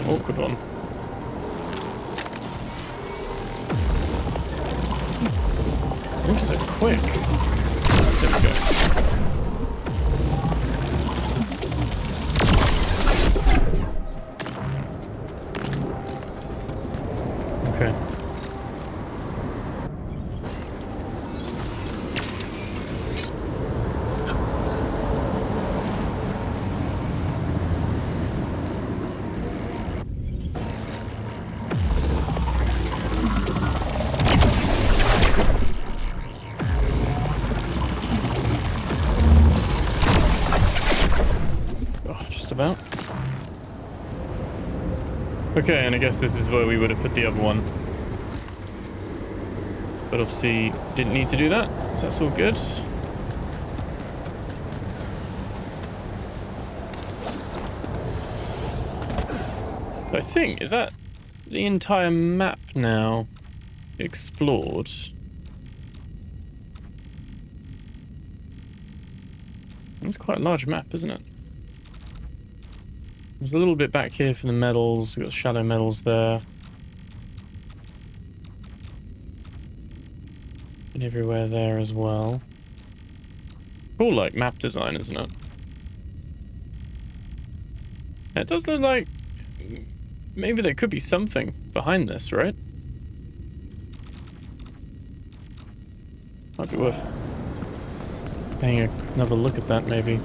Awkward one. Move so quick. There we go. Okay. About. Okay, and I guess this is where we would have put the other one. But obviously didn't need to do that, so that's all good. I think, is that the entire map now explored? It's quite a large map, isn't it? There's a little bit back here for the metals. We've got shadow metals there. And everywhere there as well. Cool, like, map design, isn't it? It does look like maybe there could be something behind this, right? Might be worth paying another look at that, maybe.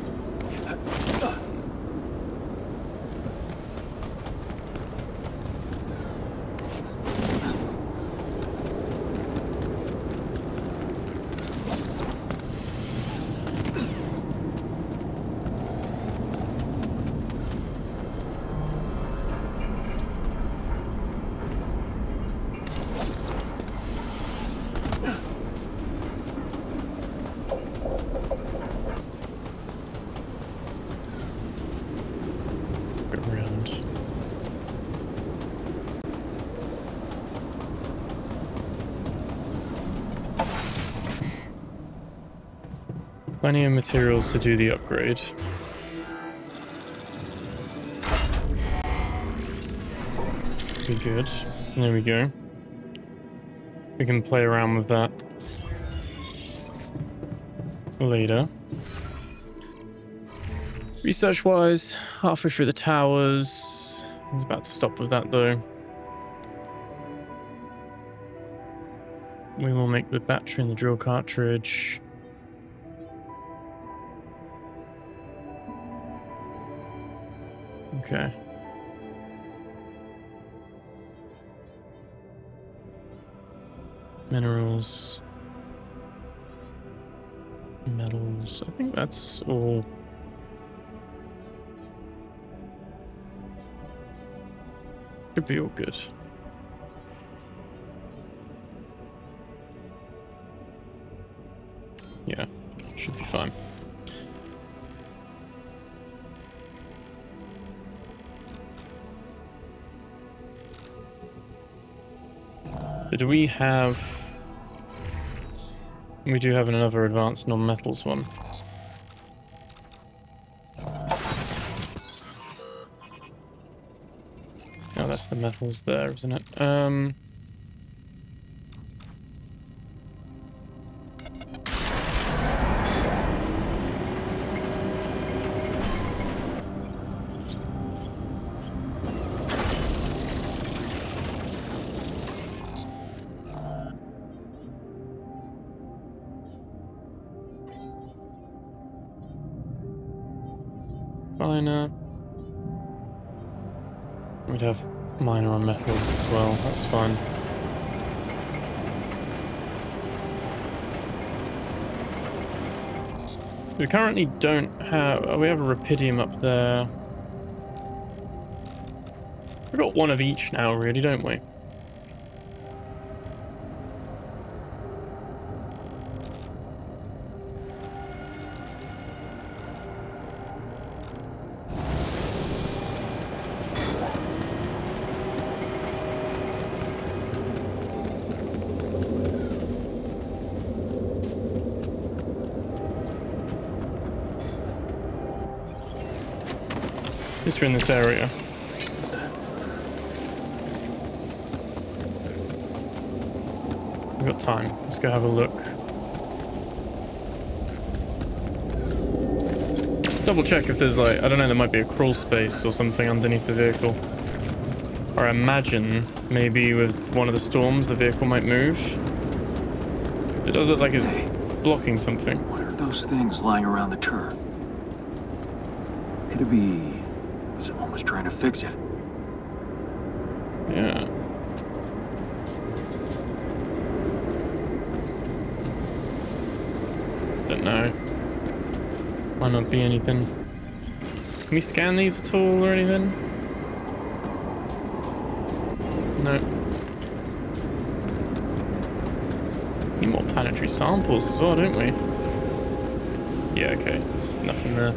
Plenty of materials to do the upgrade. Be good. There we go. We can play around with that later. Research-wise, halfway through the towers. He's about to stop with that though. We will make the battery and the drill cartridge. Okay. Minerals. Metals. I think that's all. Should be all good. Yeah, should be fine. So do we have... We do have another advanced non-metals one. Oh, that's the metals there, isn't it? Minor. We'd have minor on metals as well, that's fine. We currently don't have... Oh, we have a Rapidium up there. We've got one of each now, really, don't we? At least we're in this area. We've got time. Let's go have a look. Double check if there's like, I don't know, there might be a crawl space or something underneath the vehicle. Or I imagine maybe with one of the storms the vehicle might move. It does look like it's blocking something. What are those things lying around the turret? Could it be someone was trying to fix it? Yeah. Don't know. Might not be anything. Can we scan these at all or anything? No. Need more planetary samples as well, don't we? Yeah, okay. There's nothing there.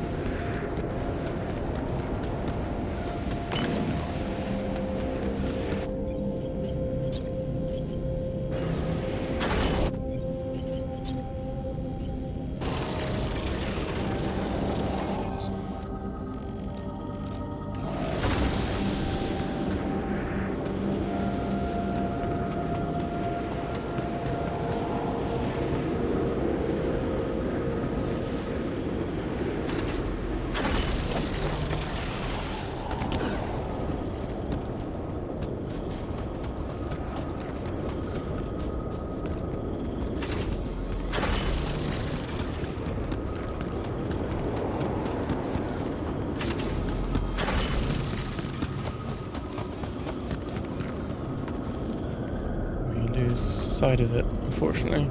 Side of it, unfortunately.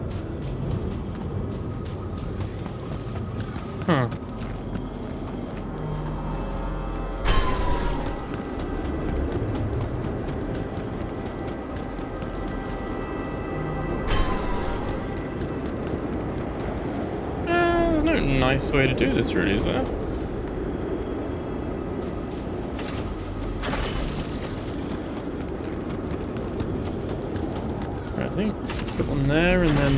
Huh. There's no nice way to do this, really, is there? I think put one there and then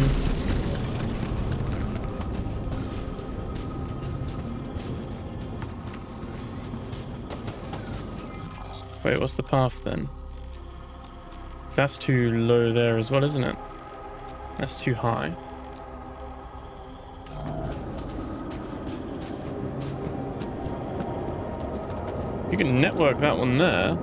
wait, what's the path then? 'Cause that's too low there as well, isn't it? That's too high. You can network that one there.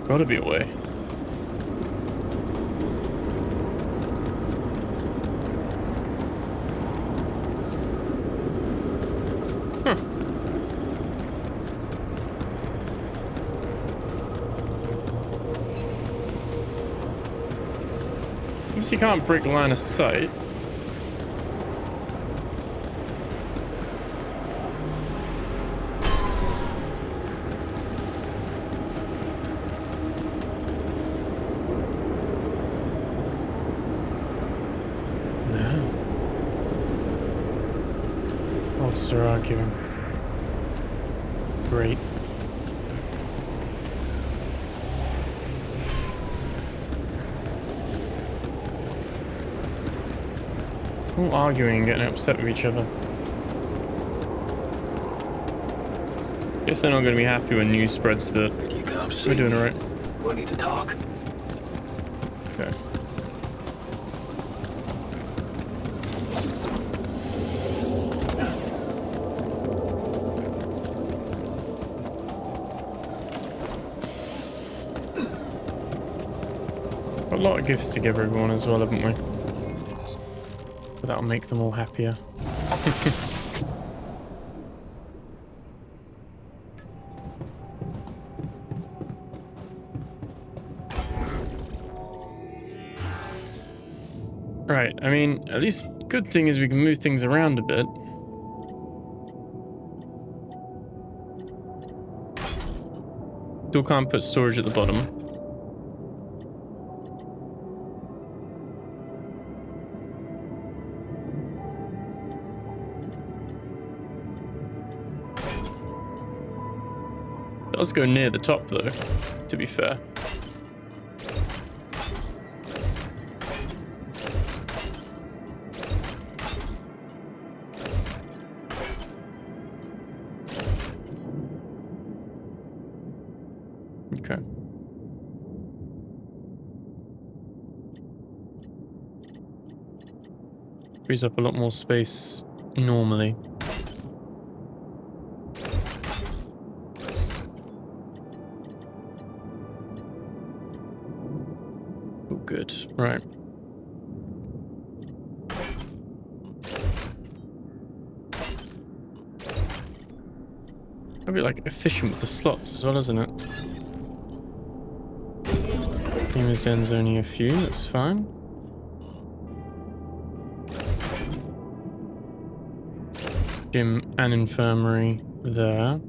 Gotta be a way. Huh. Guess you can't break line of sight. Are arguing. Great. All arguing and getting upset with each other. Guess they're not going to be happy when news spreads that we're doing it right. We need to talk. Okay. a lot of gifts to give everyone as well, haven't we? But that'll make them all happier. Right, I mean, at least good thing is we can move things around a bit. Still can't put storage at the bottom. It does go near the top though, to be fair. Okay. Frees up a lot more space normally. Oh, good. Right. I'll be like efficient with the slots as well, isn't it? Gamers den's only a few, that's fine. Gym and infirmary there.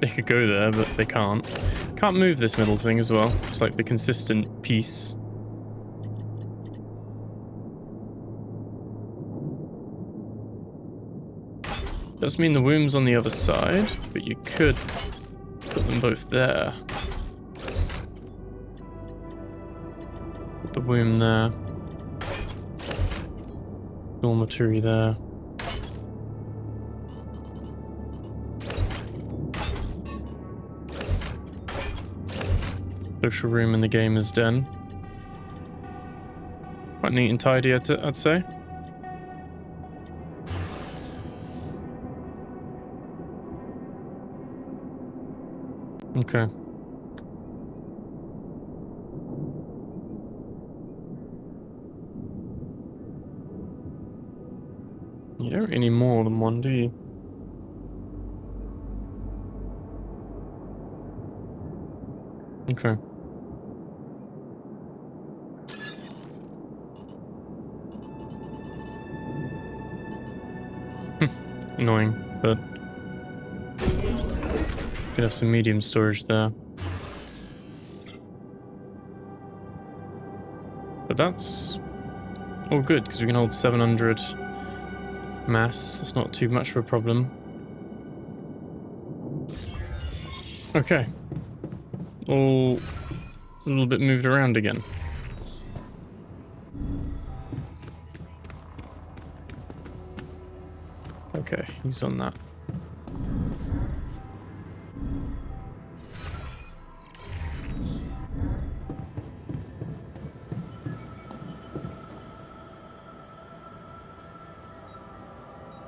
They could go there, but they can't. Can't move this middle thing as well. It's like the consistent piece. Does mean the womb's on the other side, but you could put them both there. Put the womb there. Dormitory there. Social room in the gamer's den. Quite neat and tidy, I'd say. Okay. You don't really need more than one, do you? Okay. Annoying, but could have some medium storage there. But that's all good because we can hold 700 mass. It's not too much of a problem. Okay. All a little bit moved around again. Okay, he's on that.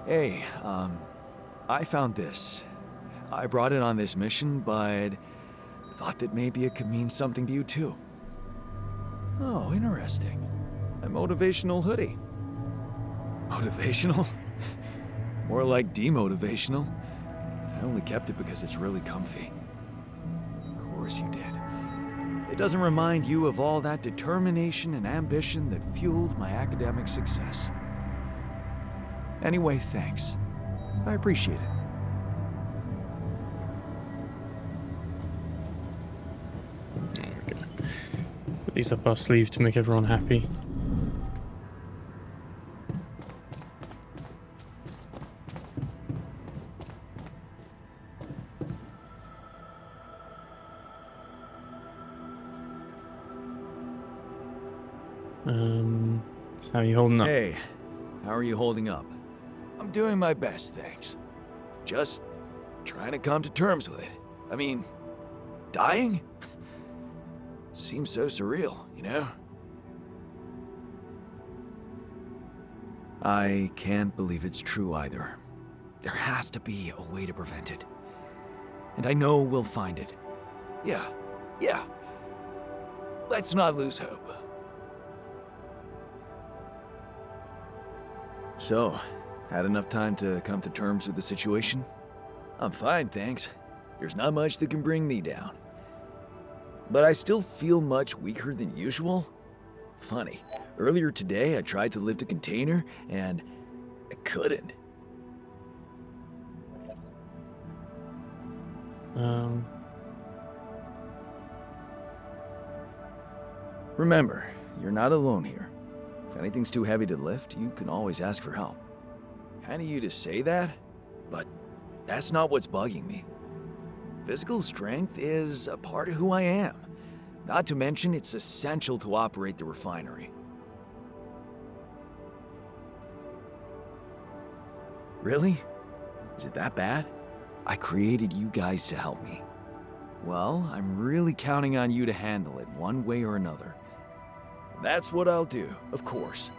Hey, I found this. I brought it on this mission, but thought that maybe it could mean something to you too. Oh, interesting. A motivational hoodie. Motivational? More like demotivational. I only kept it because it's really comfy. Of course you did. It doesn't remind you of all that determination and ambition that fueled my academic success. Anyway, thanks. I appreciate it. Okay. Put these up our sleeve to make everyone happy. So how are you holding up? Hey, how are you holding up? I'm doing my best, thanks. Just trying to come to terms with it. I mean, dying? Seems so surreal, you know? I can't believe it's true either. There has to be a way to prevent it. And I know we'll find it. Yeah. Let's not lose hope. So, had enough time to come to terms with the situation? I'm fine, thanks. There's not much that can bring me down. But I still feel much weaker than usual. Funny, earlier today I tried to lift a container and I couldn't. Remember, you're not alone here. If anything's too heavy to lift, you can always ask for help. Kinda you to say that, but that's not what's bugging me. Physical strength is a part of who I am. Not to mention, it's essential to operate the refinery. Really? Is it that bad? I created you guys to help me. Well, I'm really counting on you to handle it one way or another. That's what I'll do, of course.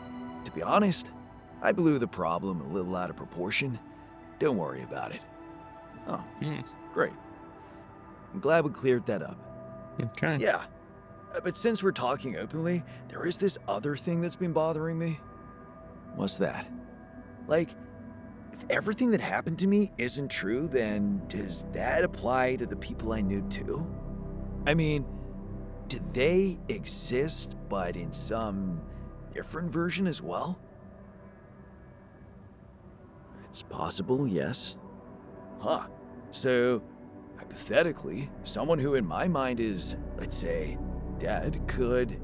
To be honest, I blew the problem a little out of proportion. Don't worry about it. Oh, great. I'm glad we cleared that up. Okay. Yeah, but since we're talking openly, there is this other thing that's been bothering me. What's that? Like, if everything that happened to me isn't true, then does that apply to the people I knew too? I mean, do they exist, but in some different version as well? It's possible, yes. Huh. So, hypothetically, someone who in my mind is, let's say, dead could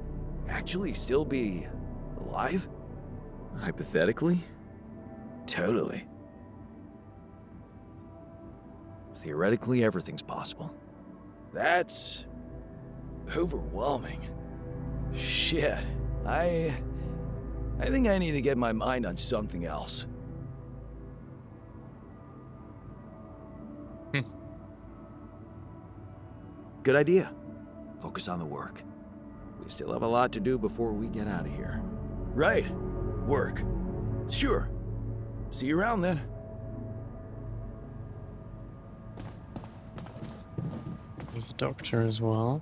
actually still be alive? Hypothetically? Totally. Theoretically, everything's possible. That's overwhelming. Shit. I think I need to get my mind on something else. Good idea. Focus on the work. We still have a lot to do before we get out of here. Right. Work. Sure. See you around then. There's the doctor as well.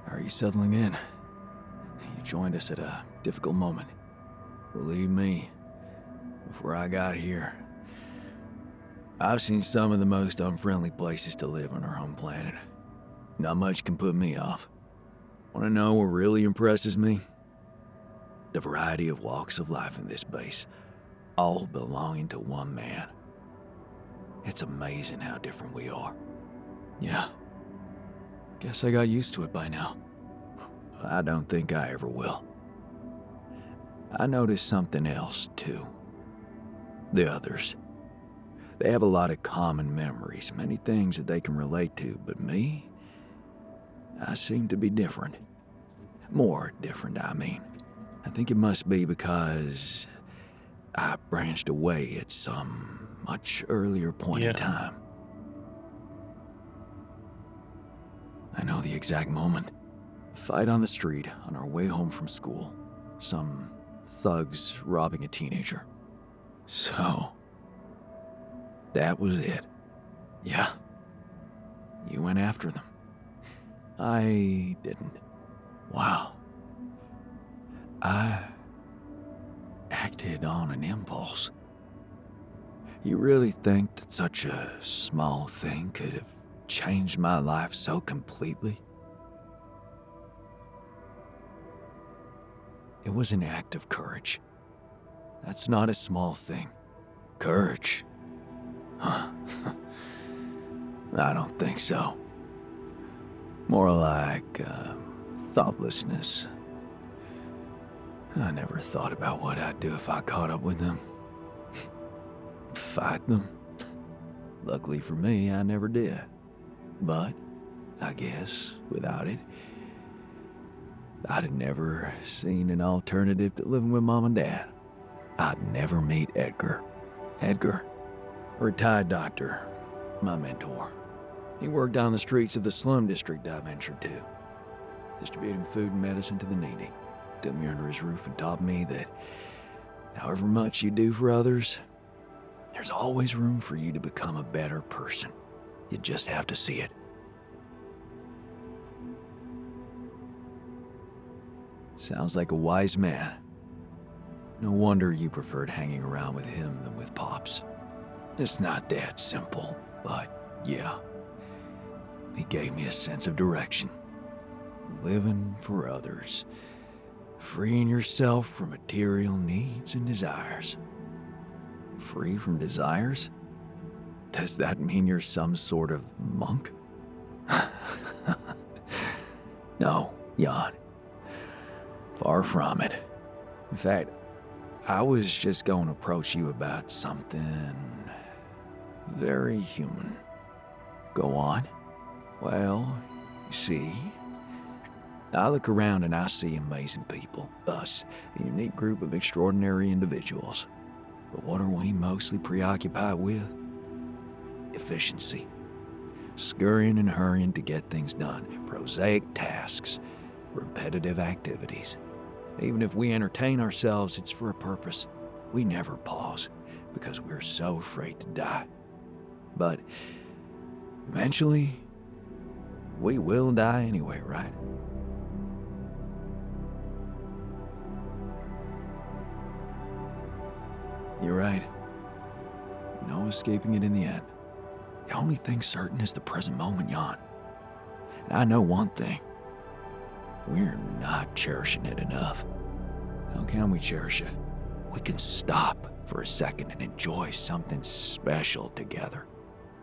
How are you settling in? You joined us at a difficult moment. Believe me, before I got here, I've seen some of the most unfriendly places to live on our home planet. Not much can put me off. Want to know what really impresses me? The variety of walks of life in this base, all belonging to one man. It's amazing how different we are. Yeah. Guess I got used to it by now. I don't think I ever will. I noticed something else, too. The others. They have a lot of common memories, many things that they can relate to, but me? I seem to be different. More different, I mean. I think it must be because I branched away at some much earlier point in time. I know the exact moment. A fight on the street on our way home from school. Some thugs robbing a teenager. So, that was it. Yeah. You went after them. I didn't. Wow. I acted on an impulse. You really think that such a small thing could have changed my life so completely? It was an act of courage. That's not a small thing. Courage. Huh. I don't think so. More like thoughtlessness. I never thought about what I'd do if I caught up with them. Fight them. Luckily for me, I never did. But, I guess, without it, I'd have never seen an alternative to living with Mom and Dad. I'd never meet Edgar. Edgar, a retired doctor, my mentor. He worked down the streets of the slum district I ventured to, distributing food and medicine to the needy. Took me under his roof and taught me that however much you do for others, There's always room for you to become a better person. You just have to see it. Sounds like a wise man. No wonder you preferred hanging around with him than with Pops. It's not that simple, but yeah. He gave me a sense of direction. Living for others. Freeing yourself from material needs and desires. Free from desires? Does that mean you're some sort of monk? No, Jan. Far from it. In fact, I was just going to approach you about something very human. Go on. Well, you see, I look around and I see amazing people. Us, a unique group of extraordinary individuals. But what are we mostly preoccupied with? Efficiency. Scurrying and hurrying to get things done. Prosaic tasks. Repetitive activities. Even if we entertain ourselves, it's for a purpose. We never pause, because we're so afraid to die. But eventually, we will die anyway, right? You're right. No escaping it in the end. The only thing certain is the present moment, Jan. And I know one thing. We're not cherishing it enough. How can we cherish it? We can stop for a second and enjoy something special together.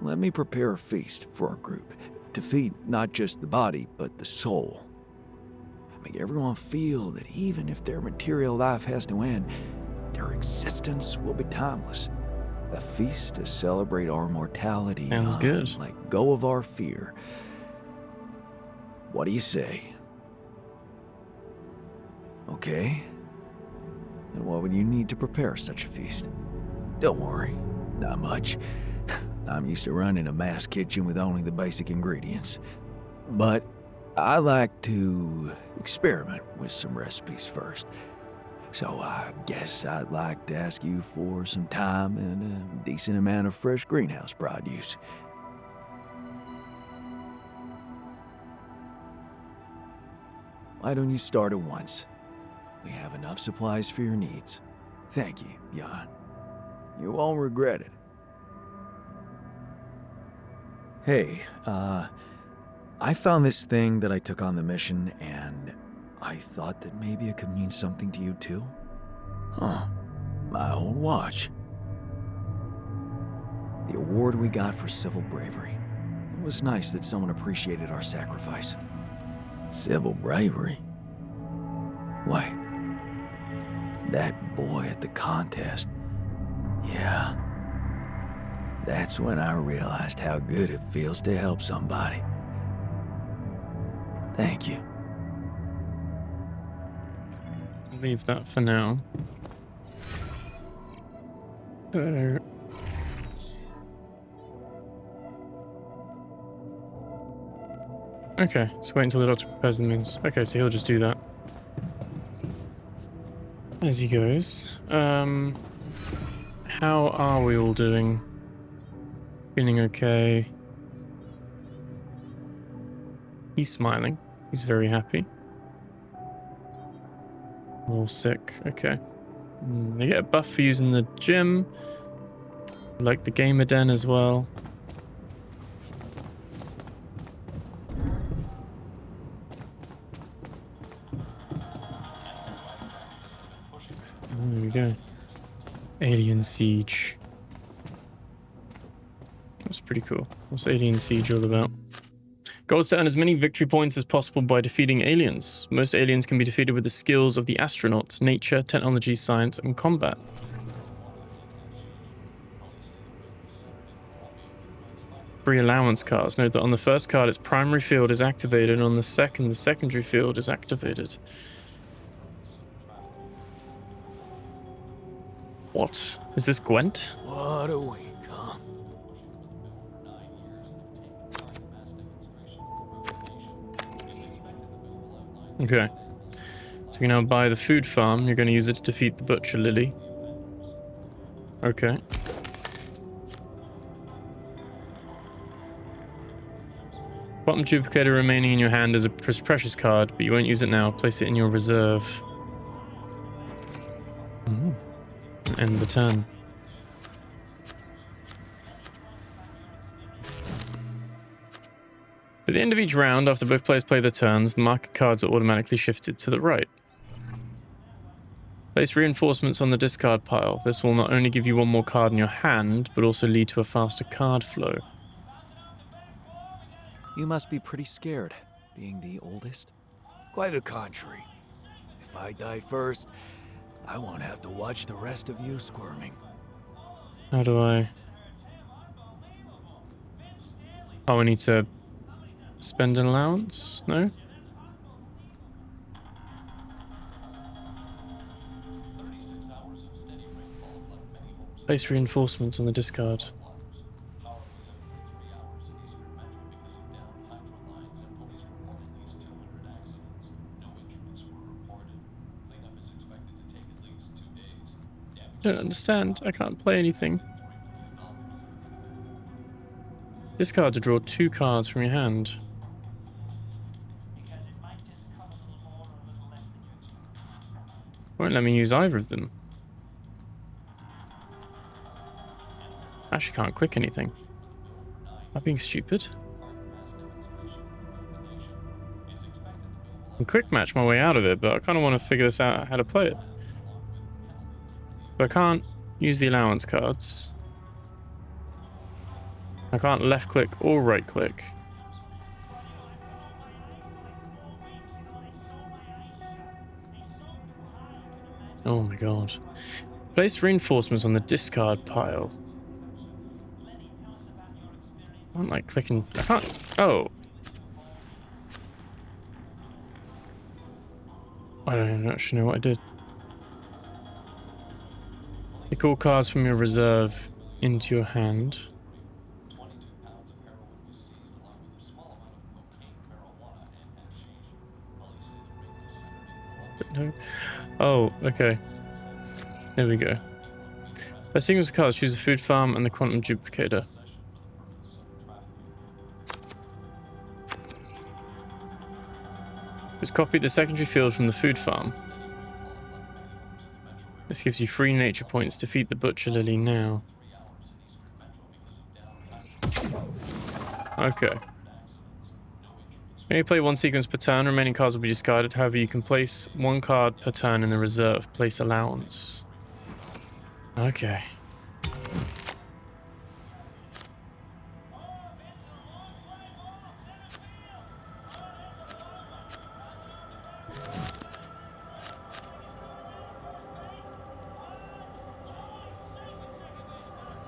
Let me prepare a feast for our group to feed not just the body, but the soul. Make everyone feel that even if their material life has to end, their existence will be timeless. A feast to celebrate our mortality. Sounds good. Let go of our fear. What do you say? Okay. Then what would you need to prepare such a feast? Don't worry, not much. I'm used to running a mass kitchen with only the basic ingredients. But I like to experiment with some recipes first. So I guess I'd like to ask you for some time and a decent amount of fresh greenhouse produce. Why don't you start at once? We have enough supplies for your needs. Thank you, Jan. You won't regret it. Hey, I found this thing that I took on the mission, and I thought that maybe it could mean something to you too. Huh, my old watch. The award we got for civil bravery. It was nice that someone appreciated our sacrifice. Civil bravery? Wait, that boy at the contest. Yeah. That's when I realized how good it feels to help somebody. Thank you. Leave that for now. So... Okay, so wait until the doctor prepares the means. Okay, so he'll just do that. As he goes. How are we all doing? Feeling okay? He's smiling. He's very happy. All sick. Okay. They get a buff for using the gym. Like the gamer den as well. There we go. Alien Siege. That's pretty cool. What's Alien Siege all about? Goal is to earn as many victory points as possible by defeating aliens. Most aliens can be defeated with the skills of the astronauts, nature, technology, science, and combat. Free allowance cards. Note that on the first card, its primary field is activated, and on the second, the secondary field is activated. What? Is this Gwent? What a week, huh? Okay. So you now buy the food farm. You're going to use it to defeat the butcher lily. Okay. Quantum duplicator remaining in your hand is a precious card, but you won't use it now. Place it in your reserve. End the turn. At the end of each round, after both players play their turns, the market cards are automatically shifted to the right. Place reinforcements on the discard pile. This will not only give you one more card in your hand, but also lead to a faster card flow. You must be pretty scared, being the oldest. Quite the contrary. If I die first, I won't have to watch the rest of you squirming. How do I... Oh, I need to spend an allowance? No? Place reinforcements on the discard. I don't understand. I can't play anything. Discard to draw 2 cards from your hand. Won't let me use either of them. Actually can't click anything. Am I being stupid? I can quick match my way out of it, but I kind of want to figure this out how to play it. But I can't use the allowance cards. I can't left click or right click. Oh my god. Place reinforcements on the discard pile. I don't like clicking. I can't. Oh. I don't actually know what I did. Pick all cards from your reserve into your hand. But no. Oh, okay. There we go. By sequence of cards, choose the food farm and the quantum duplicator. Just copy the secondary field from the food farm. This gives you 3 nature points to feed the butcher lily now. Okay. When you play 1 sequence per turn, remaining cards will be discarded. However, you can place 1 card per turn in the reserve. Place allowance. Okay.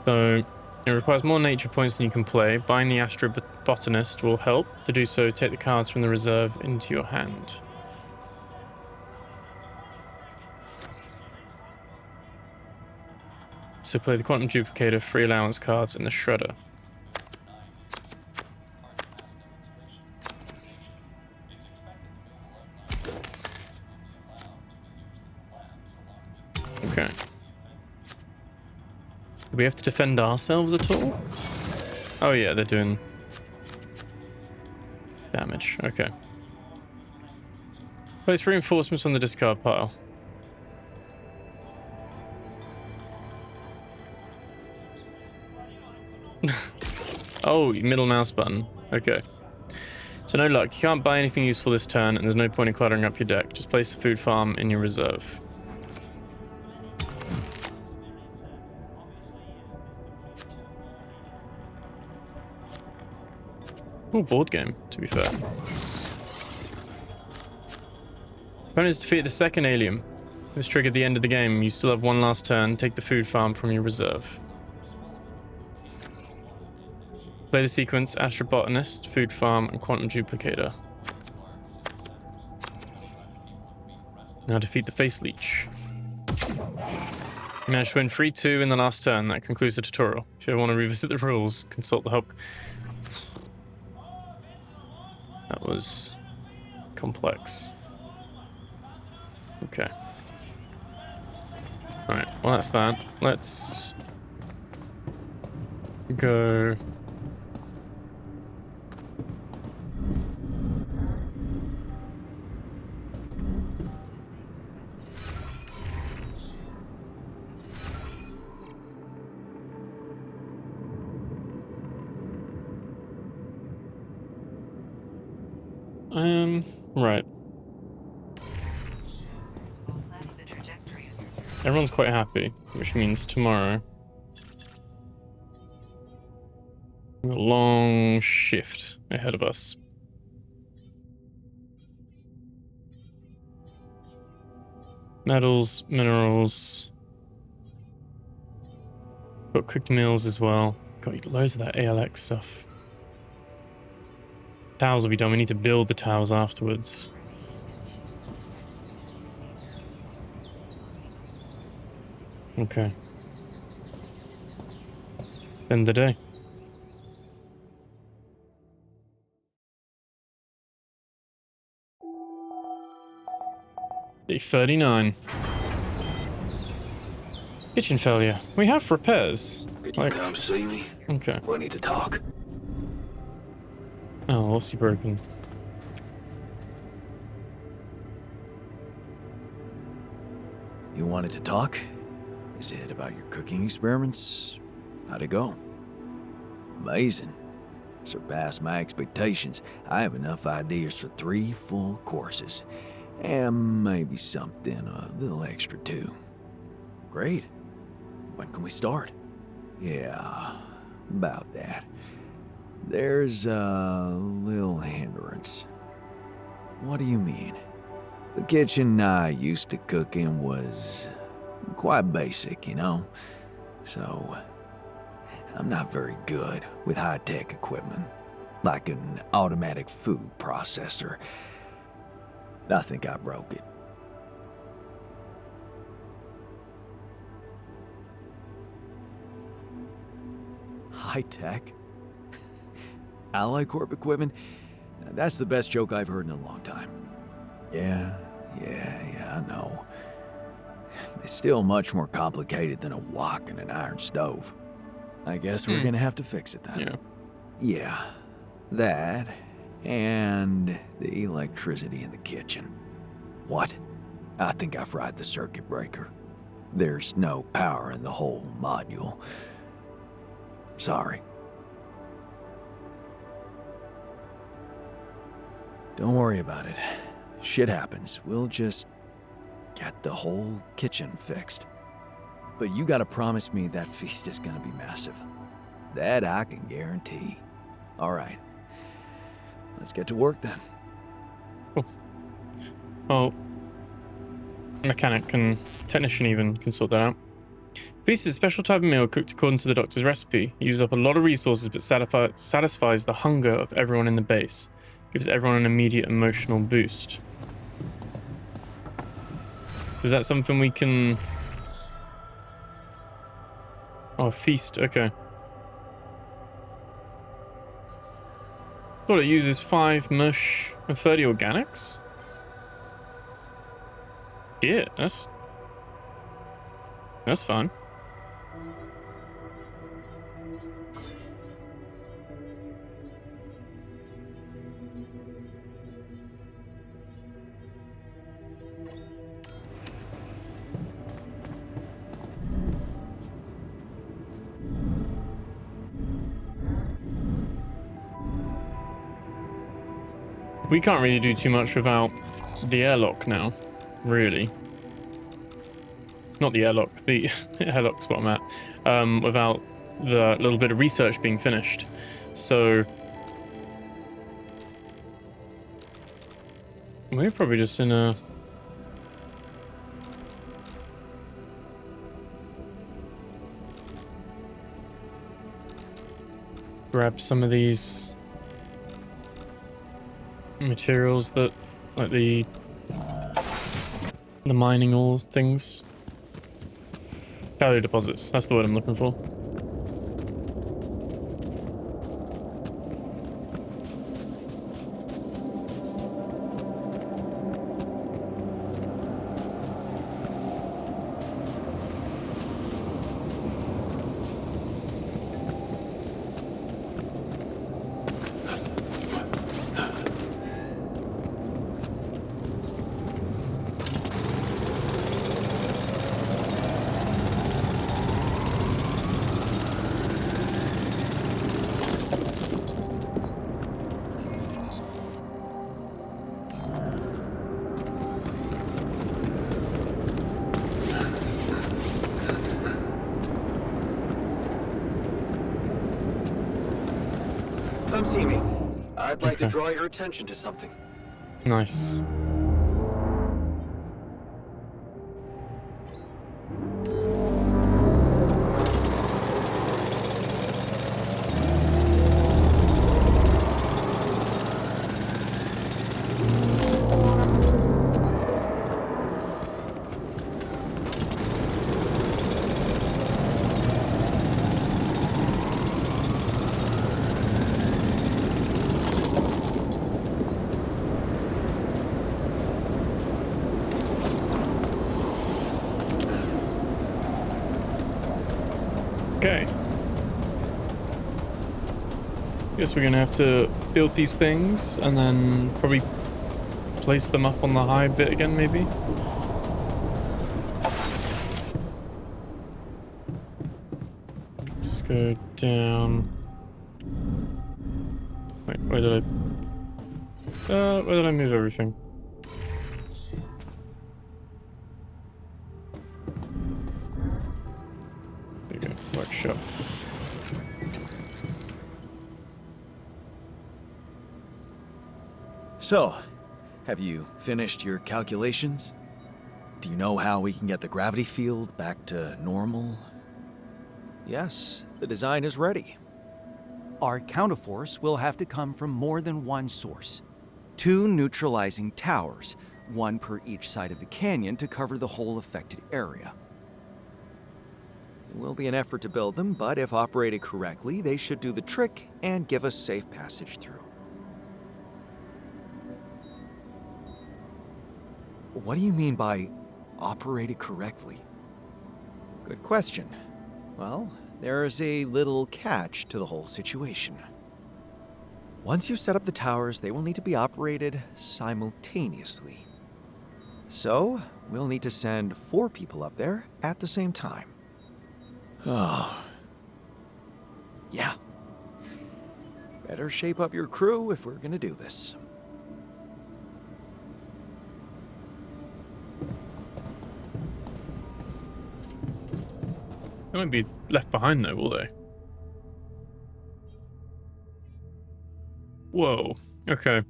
So, it requires more nature points than you can play. Buying the Astrobotanist will help. To do so, take the cards from the reserve into your hand. So play the Quantum Duplicator, 3 allowance cards, and the Shredder. Okay. Do we have to defend ourselves at all? Oh yeah, they're doing damage. Okay. Place reinforcements on the discard pile. Oh, middle mouse button. Okay. So no luck. You can't buy anything useful this turn, and there's no point in cluttering up your deck. Just place the food farm in your reserve. Cool board game, to be fair. Opponents defeat the second alien. This triggered the end of the game. You still have 1 last turn. Take the food farm from your reserve. Play the sequence Astrobotanist, Food Farm, and Quantum Duplicator. Now defeat the Face Leech. You managed to win 3-2 in the last turn. That concludes the tutorial. If you ever want to revisit the rules, consult the help. That was complex. Okay. Alright, well that's that. Let's go Right. Planning the trajectory. Everyone's quite happy, which means tomorrow. A long shift ahead of us. Metals, minerals. Got cooked meals as well. Got loads of that ALX stuff. Towels will be done. We need to build the towels afterwards. Okay. End the day. Day 39. Kitchen failure. We have repairs. Could you come see me? Okay. We need to talk. Oh, what's he broken? You wanted to talk? Is it about your cooking experiments? How'd it go? Amazing. Surpassed my expectations. I have enough ideas for 3 full courses. And maybe something a little extra too. Great. When can we start? Yeah, about that. There's a little hindrance. What do you mean? The kitchen I used to cook in was quite basic, you know? So, I'm not very good with high-tech equipment, like an automatic food processor. I think I broke it. High-tech? Ally Corp equipment? That's the best joke I've heard in a long time. Yeah, I know. It's still much more complicated than a wok and an iron stove. I guess we're gonna have to fix it then. Yeah. Yeah, that, and the electricity in the kitchen. What? I think I fried the circuit breaker. There's no power in the whole module. Sorry. Don't worry about it. Shit happens. We'll just get the whole kitchen fixed. But you gotta promise me that feast is gonna be massive. That I can guarantee. All right. Let's get to work then. Cool. Well, mechanic and technician even can sort that out. Feast is a special type of meal cooked according to the doctor's recipe. It uses up a lot of resources but satisfies the hunger of everyone in the base. Gives everyone an immediate emotional boost. Is that something we can... Oh, feast, okay. Thought it uses 5 mush and 30 organics? Yeah, that's fine. We can't really do too much without the airlock now, really. Not the airlock, the airlock's what I'm at. Without the little bit of research being finished. So we're probably just in a... Grab some of these materials that, like the mining ore things. Value deposits, that's the word I'm looking for. Come see me. I'd like to Okay. draw your attention to something. Nice. Okay. Guess we're gonna have to build these things and then probably place them up on the high bit again, maybe? Let's go down. Wait, where did I move everything? There you go, workshop. So, have you finished your calculations? Do you know how we can get the gravity field back to normal? Yes, the design is ready. Our counterforce will have to come from more than one source. 2 neutralizing towers, one per each side of the canyon to cover the whole affected area. It will be an effort to build them, but if operated correctly, they should do the trick and give us safe passage through. What do you mean by operated correctly? Good question. Well, there's a little catch to the whole situation. Once you've set up the towers, they will need to be operated simultaneously. So, we'll need to send 4 people up there at the same time. Oh. Yeah. Better shape up your crew if we're gonna do this. They won't be left behind though, will they? Whoa. Okay.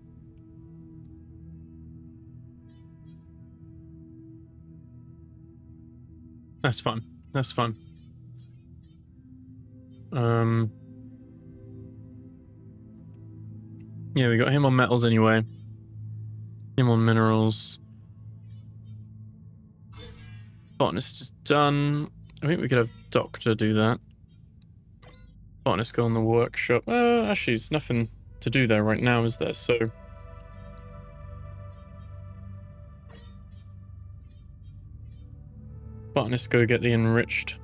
That's fun. That's fun. Yeah, we got him on metals anyway. Him on minerals. Botanist is done. I think we could have Doctor do that. Botanist go on the workshop. Actually, there's nothing to do there right now, is there? So... Botanist go get the enriched.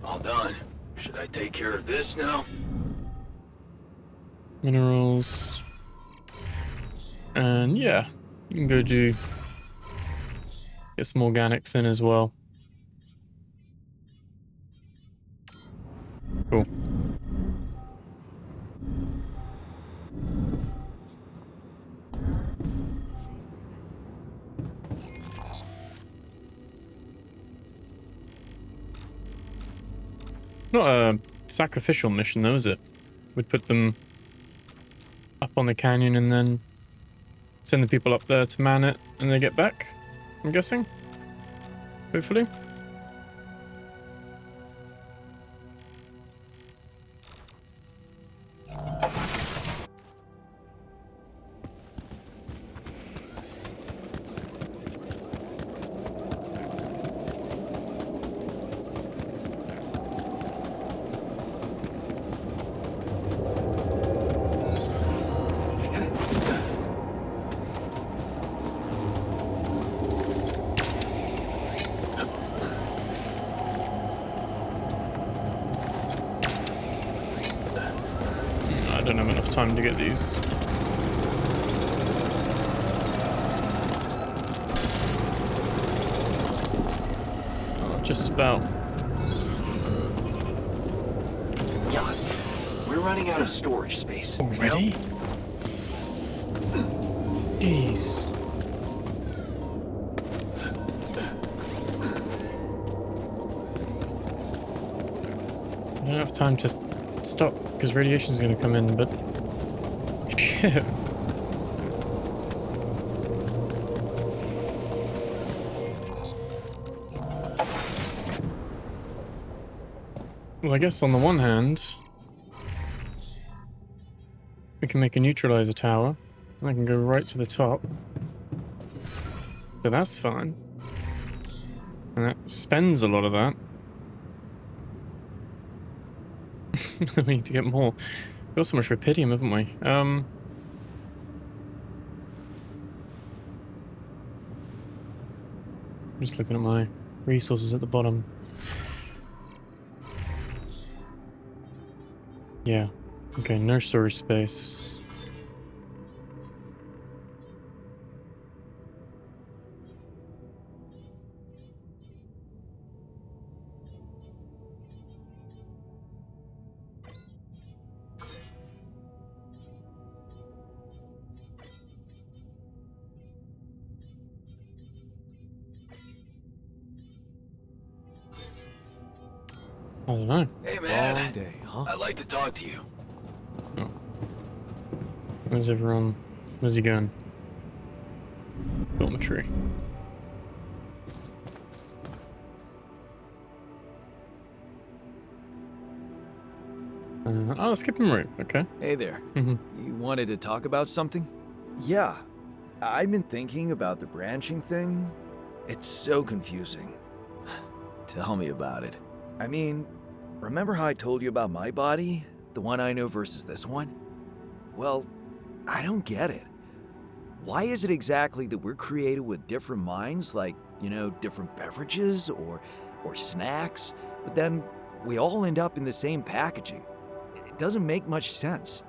All done. Should I take care of this now? Minerals. And yeah, you can go do... Get some organics in as well. Cool. Not a sacrificial mission though, is it? We'd put them up on the canyon and then send the people up there to man it and they get back, I'm guessing? Hopefully. I don't have enough time to get these. Oh, just about. Jan, we're running out of storage space. Already? Jeez. I don't have time to stop because radiation's going to come in, but... Shit. Well, I guess on the one hand, we can make a neutralizer tower, and I can go right to the top. So that's fine. And that spends a lot of that. We need to get more. We've got so much rupidium, haven't we? Just looking at my resources at the bottom. Yeah. Okay, no storage space. I don't know. Hey Long man, day, huh? I'd like to talk to you. Where's everyone? Where's he going? Dormitory. Oh, skip him route. Okay. Hey there. Mhm. You wanted to talk about something? Yeah. I've been thinking about the branching thing. It's so confusing. Tell me about it. I mean, remember how I told you about my body? The one I know versus this one? Well, I don't get it. Why is it exactly that we're created with different minds, like, different beverages or snacks, but then we all end up in the same packaging? It doesn't make much sense.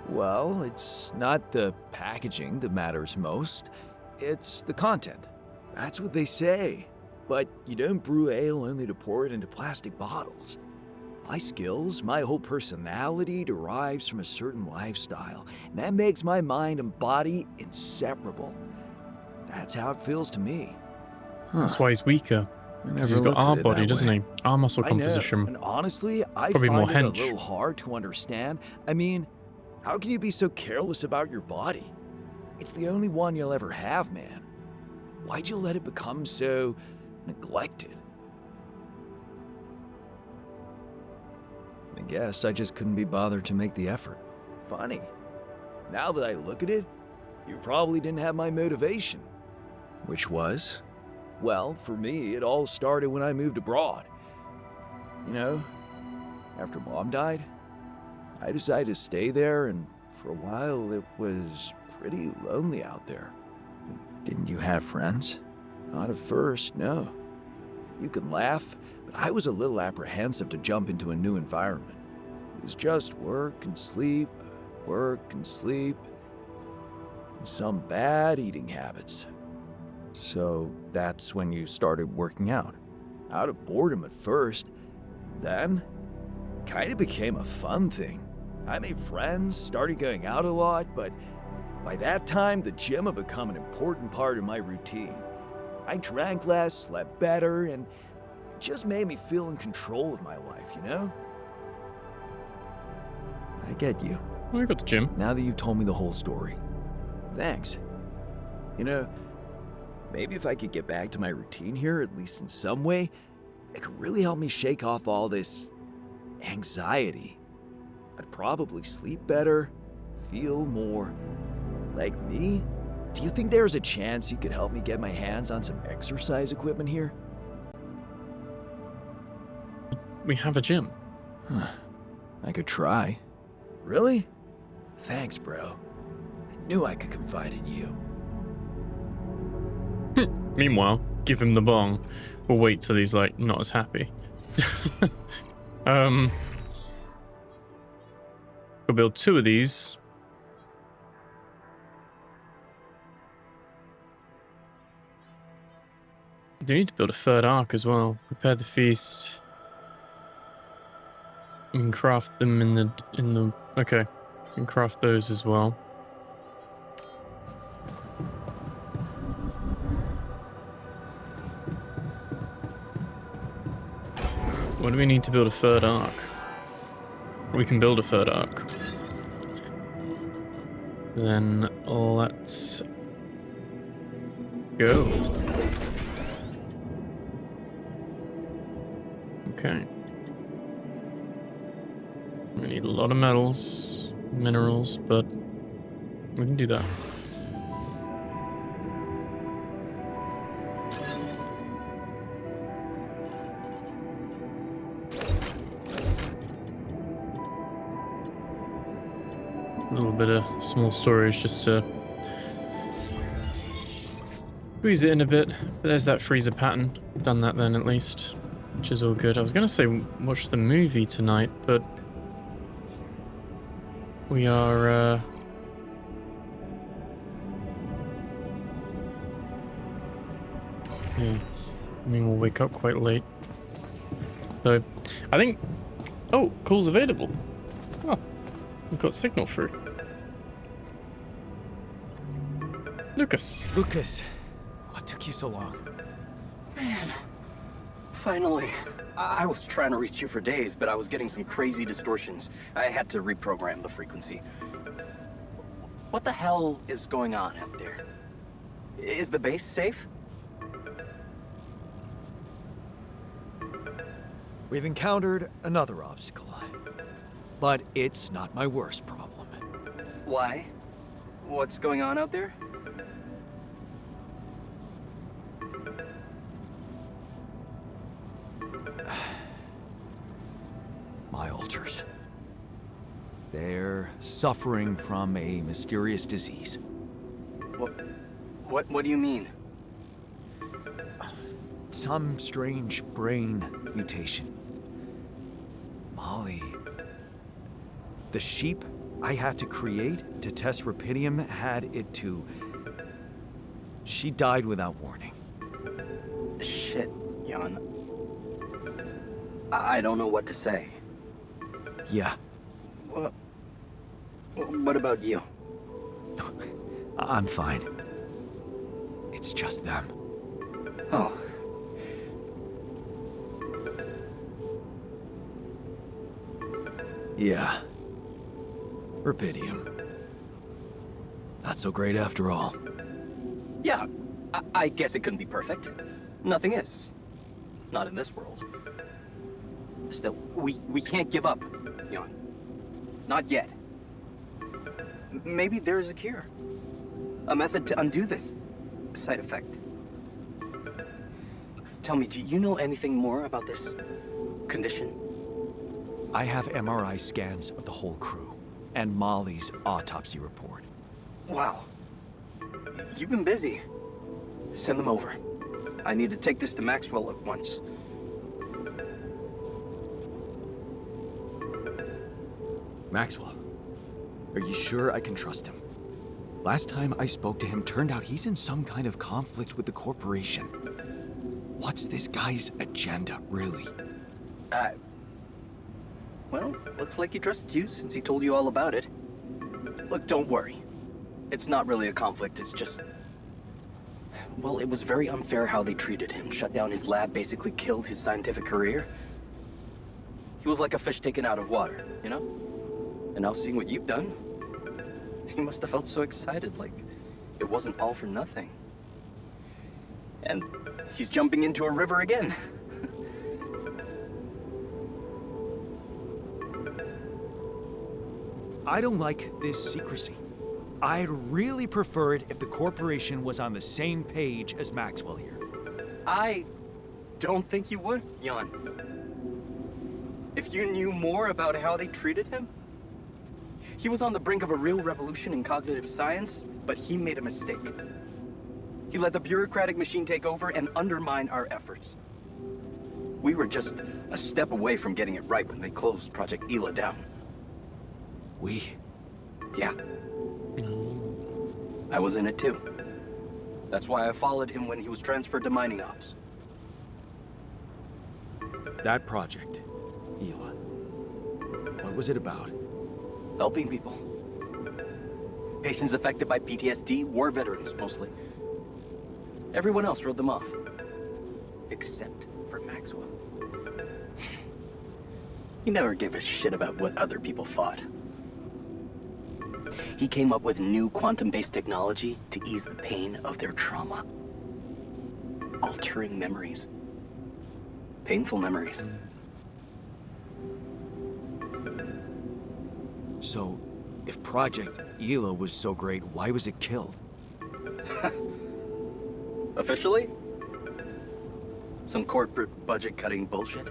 Well, it's not the packaging that matters most. It's the content. That's what they say. But you don't brew ale only to pour it into plastic bottles. My skills, my whole personality derives from a certain lifestyle, and that makes my mind and body inseparable. That's how it feels to me. That's why he's weaker. Because he's got our body, doesn't he? Our muscle composition. And honestly, I Probably more find it hench. a little hard to understand. I mean, how can you be so careless about your body? It's the only one you'll ever have, man. Why'd you let it become so neglected? I guess I just couldn't be bothered to make the effort. Funny. Now that I look at it, you probably didn't have my motivation. Which was? Well, for me, it all started when I moved abroad. After Mom died, I decided to stay there, and for a while it was pretty lonely out there. Didn't you have friends? Not at first, no. You can laugh, but I was a little apprehensive to jump into a new environment. It was just work and sleep, and some bad eating habits. So that's when you started working out of boredom at first. Then, kind of became a fun thing. I made friends, started going out a lot, but by that time, the gym had become an important part of my routine. I drank less, slept better, and it just made me feel in control of my life, I get you. Well, we got the gym. Now that you've told me the whole story. Thanks. Maybe if I could get back to my routine here, at least in some way, it could really help me shake off all this anxiety. I'd probably sleep better, feel more like me. Do you think there's a chance you could help me get my hands on some exercise equipment here? We have a gym. I could try. Really? Thanks, bro. I knew I could confide in you. Meanwhile, give him the bong. We'll wait till he's not as happy. We'll build 2 of these. I do need to build a 3rd arc as well. Prepare the feast. You can craft them in the okay. You can craft those as well. What do we need to build a third arc? We can build a third arc. Then let's go. Okay. We need a lot of metals, minerals, but we can do that. A little bit of small storage just to squeeze it in a bit. But there's that freezer pattern. Done that then at least, which is all good. I was going to say watch the movie tonight, but we are yeah, I mean we'll wake up quite late. So I think, oh, call's available. Oh, we've got signal through. Lucas. Lucas, what took you so long? Man, finally. I was trying to reach you for days, but I was getting some crazy distortions. I had to reprogram the frequency. What the hell is going on out there? Is the base safe? We've encountered another obstacle, but it's not my worst problem. Why? What's going on out there? My alters. They're suffering from a mysterious disease. What do you mean? Some strange brain mutation. Molly. The sheep I had to create to test rupidium had it too. She died without warning. Shit, Jan. I don't know what to say. Yeah, What about you? I'm fine. It's just them. Oh. Yeah. Rupidium. Not so great after all. Yeah, I guess it couldn't be perfect. Nothing is. Not in this world. Still, we can't give up, Jan. Not yet. Maybe there's a cure. A method to undo this side effect. Tell me, do you know anything more about this condition? I have MRI scans of the whole crew, and Molly's autopsy report. Wow. You've been busy. Send them over. I need to take this to Maxwell at once. Maxwell, are you sure I can trust him? Last time I spoke to him, turned out he's in some kind of conflict with the corporation. What's this guy's agenda, really? Well, looks like he trusted you since he told you all about it. Look, don't worry. It's not really a conflict, it's just... Well, it was very unfair how they treated him. Shut down his lab, basically killed his scientific career. He was like a fish taken out of water, you know? And now seeing what you've done, he must have felt so excited, like it wasn't all for nothing. And he's jumping into a river again. I don't like this secrecy. I'd really prefer it if the corporation was on the same page as Maxwell here. I don't think you would, Jan. If you knew more about how they treated him, he was on the brink of a real revolution in cognitive science, but he made a mistake. He let the bureaucratic machine take over and undermine our efforts. We were just a step away from getting it right when they closed Project Ela down. We? Yeah. I was in it too. That's why I followed him when he was transferred to mining ops. That project, Ela. What was it about? Helping people. Patients affected by PTSD, war veterans mostly. Everyone else wrote them off. Except for Maxwell. He never gave a shit about what other people thought. He came up with new quantum-based technology to ease the pain of their trauma. Altering memories. Painful memories. So, if Project Ela was so great, why was it killed? Officially? Some corporate budget-cutting bullshit.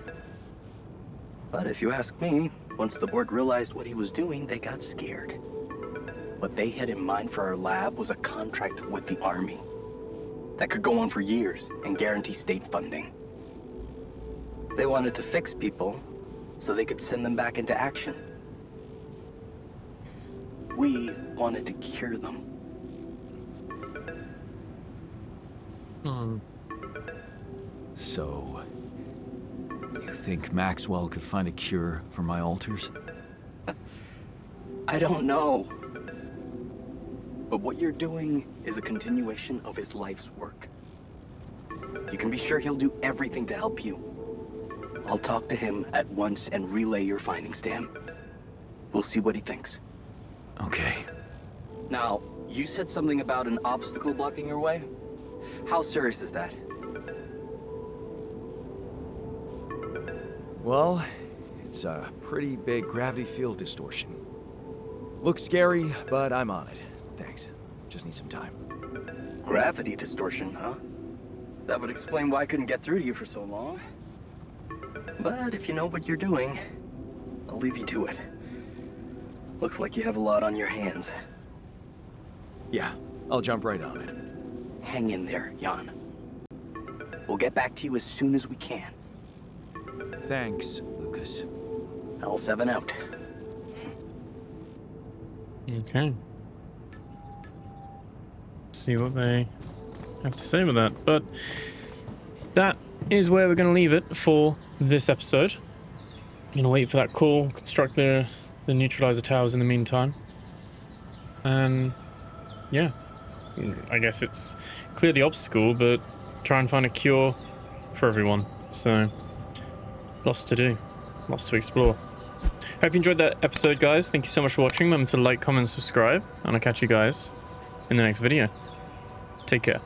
But if you ask me, once the board realized what he was doing, they got scared. What they had in mind for our lab was a contract with the Army that could go on for years and guarantee state funding. They wanted to fix people so they could send them back into action. We wanted to cure them. So, you think Maxwell could find a cure for my alters? I don't know. But what you're doing is a continuation of his life's work. You can be sure he'll do everything to help you. I'll talk to him at once and relay your findings to him. We'll see what he thinks. Okay. Now, you said something about an obstacle blocking your way? How serious is that? Well, it's a pretty big gravity field distortion. Looks scary, but I'm on it. Thanks. Just need some time. Gravity distortion, huh? That would explain why I couldn't get through to you for so long. But if you know what you're doing, I'll leave you to it. Looks like you have a lot on your hands. Yeah, I'll jump right on it. Hang in there, Jan. We'll get back to you as soon as we can. Thanks, Lucas. L7 out. Okay. See what they have to say with that. But that is where we're going to leave it for this episode. I'm going to wait for that call, construct the neutralizer towers in the meantime. And yeah, I guess it's clear the obstacle, but try and find a cure for everyone. So, lots to do, lots to explore. Hope you enjoyed that episode, guys. Thank you so much for watching. Remember to like, comment, and subscribe, and I'll catch you guys in the next video. Take care.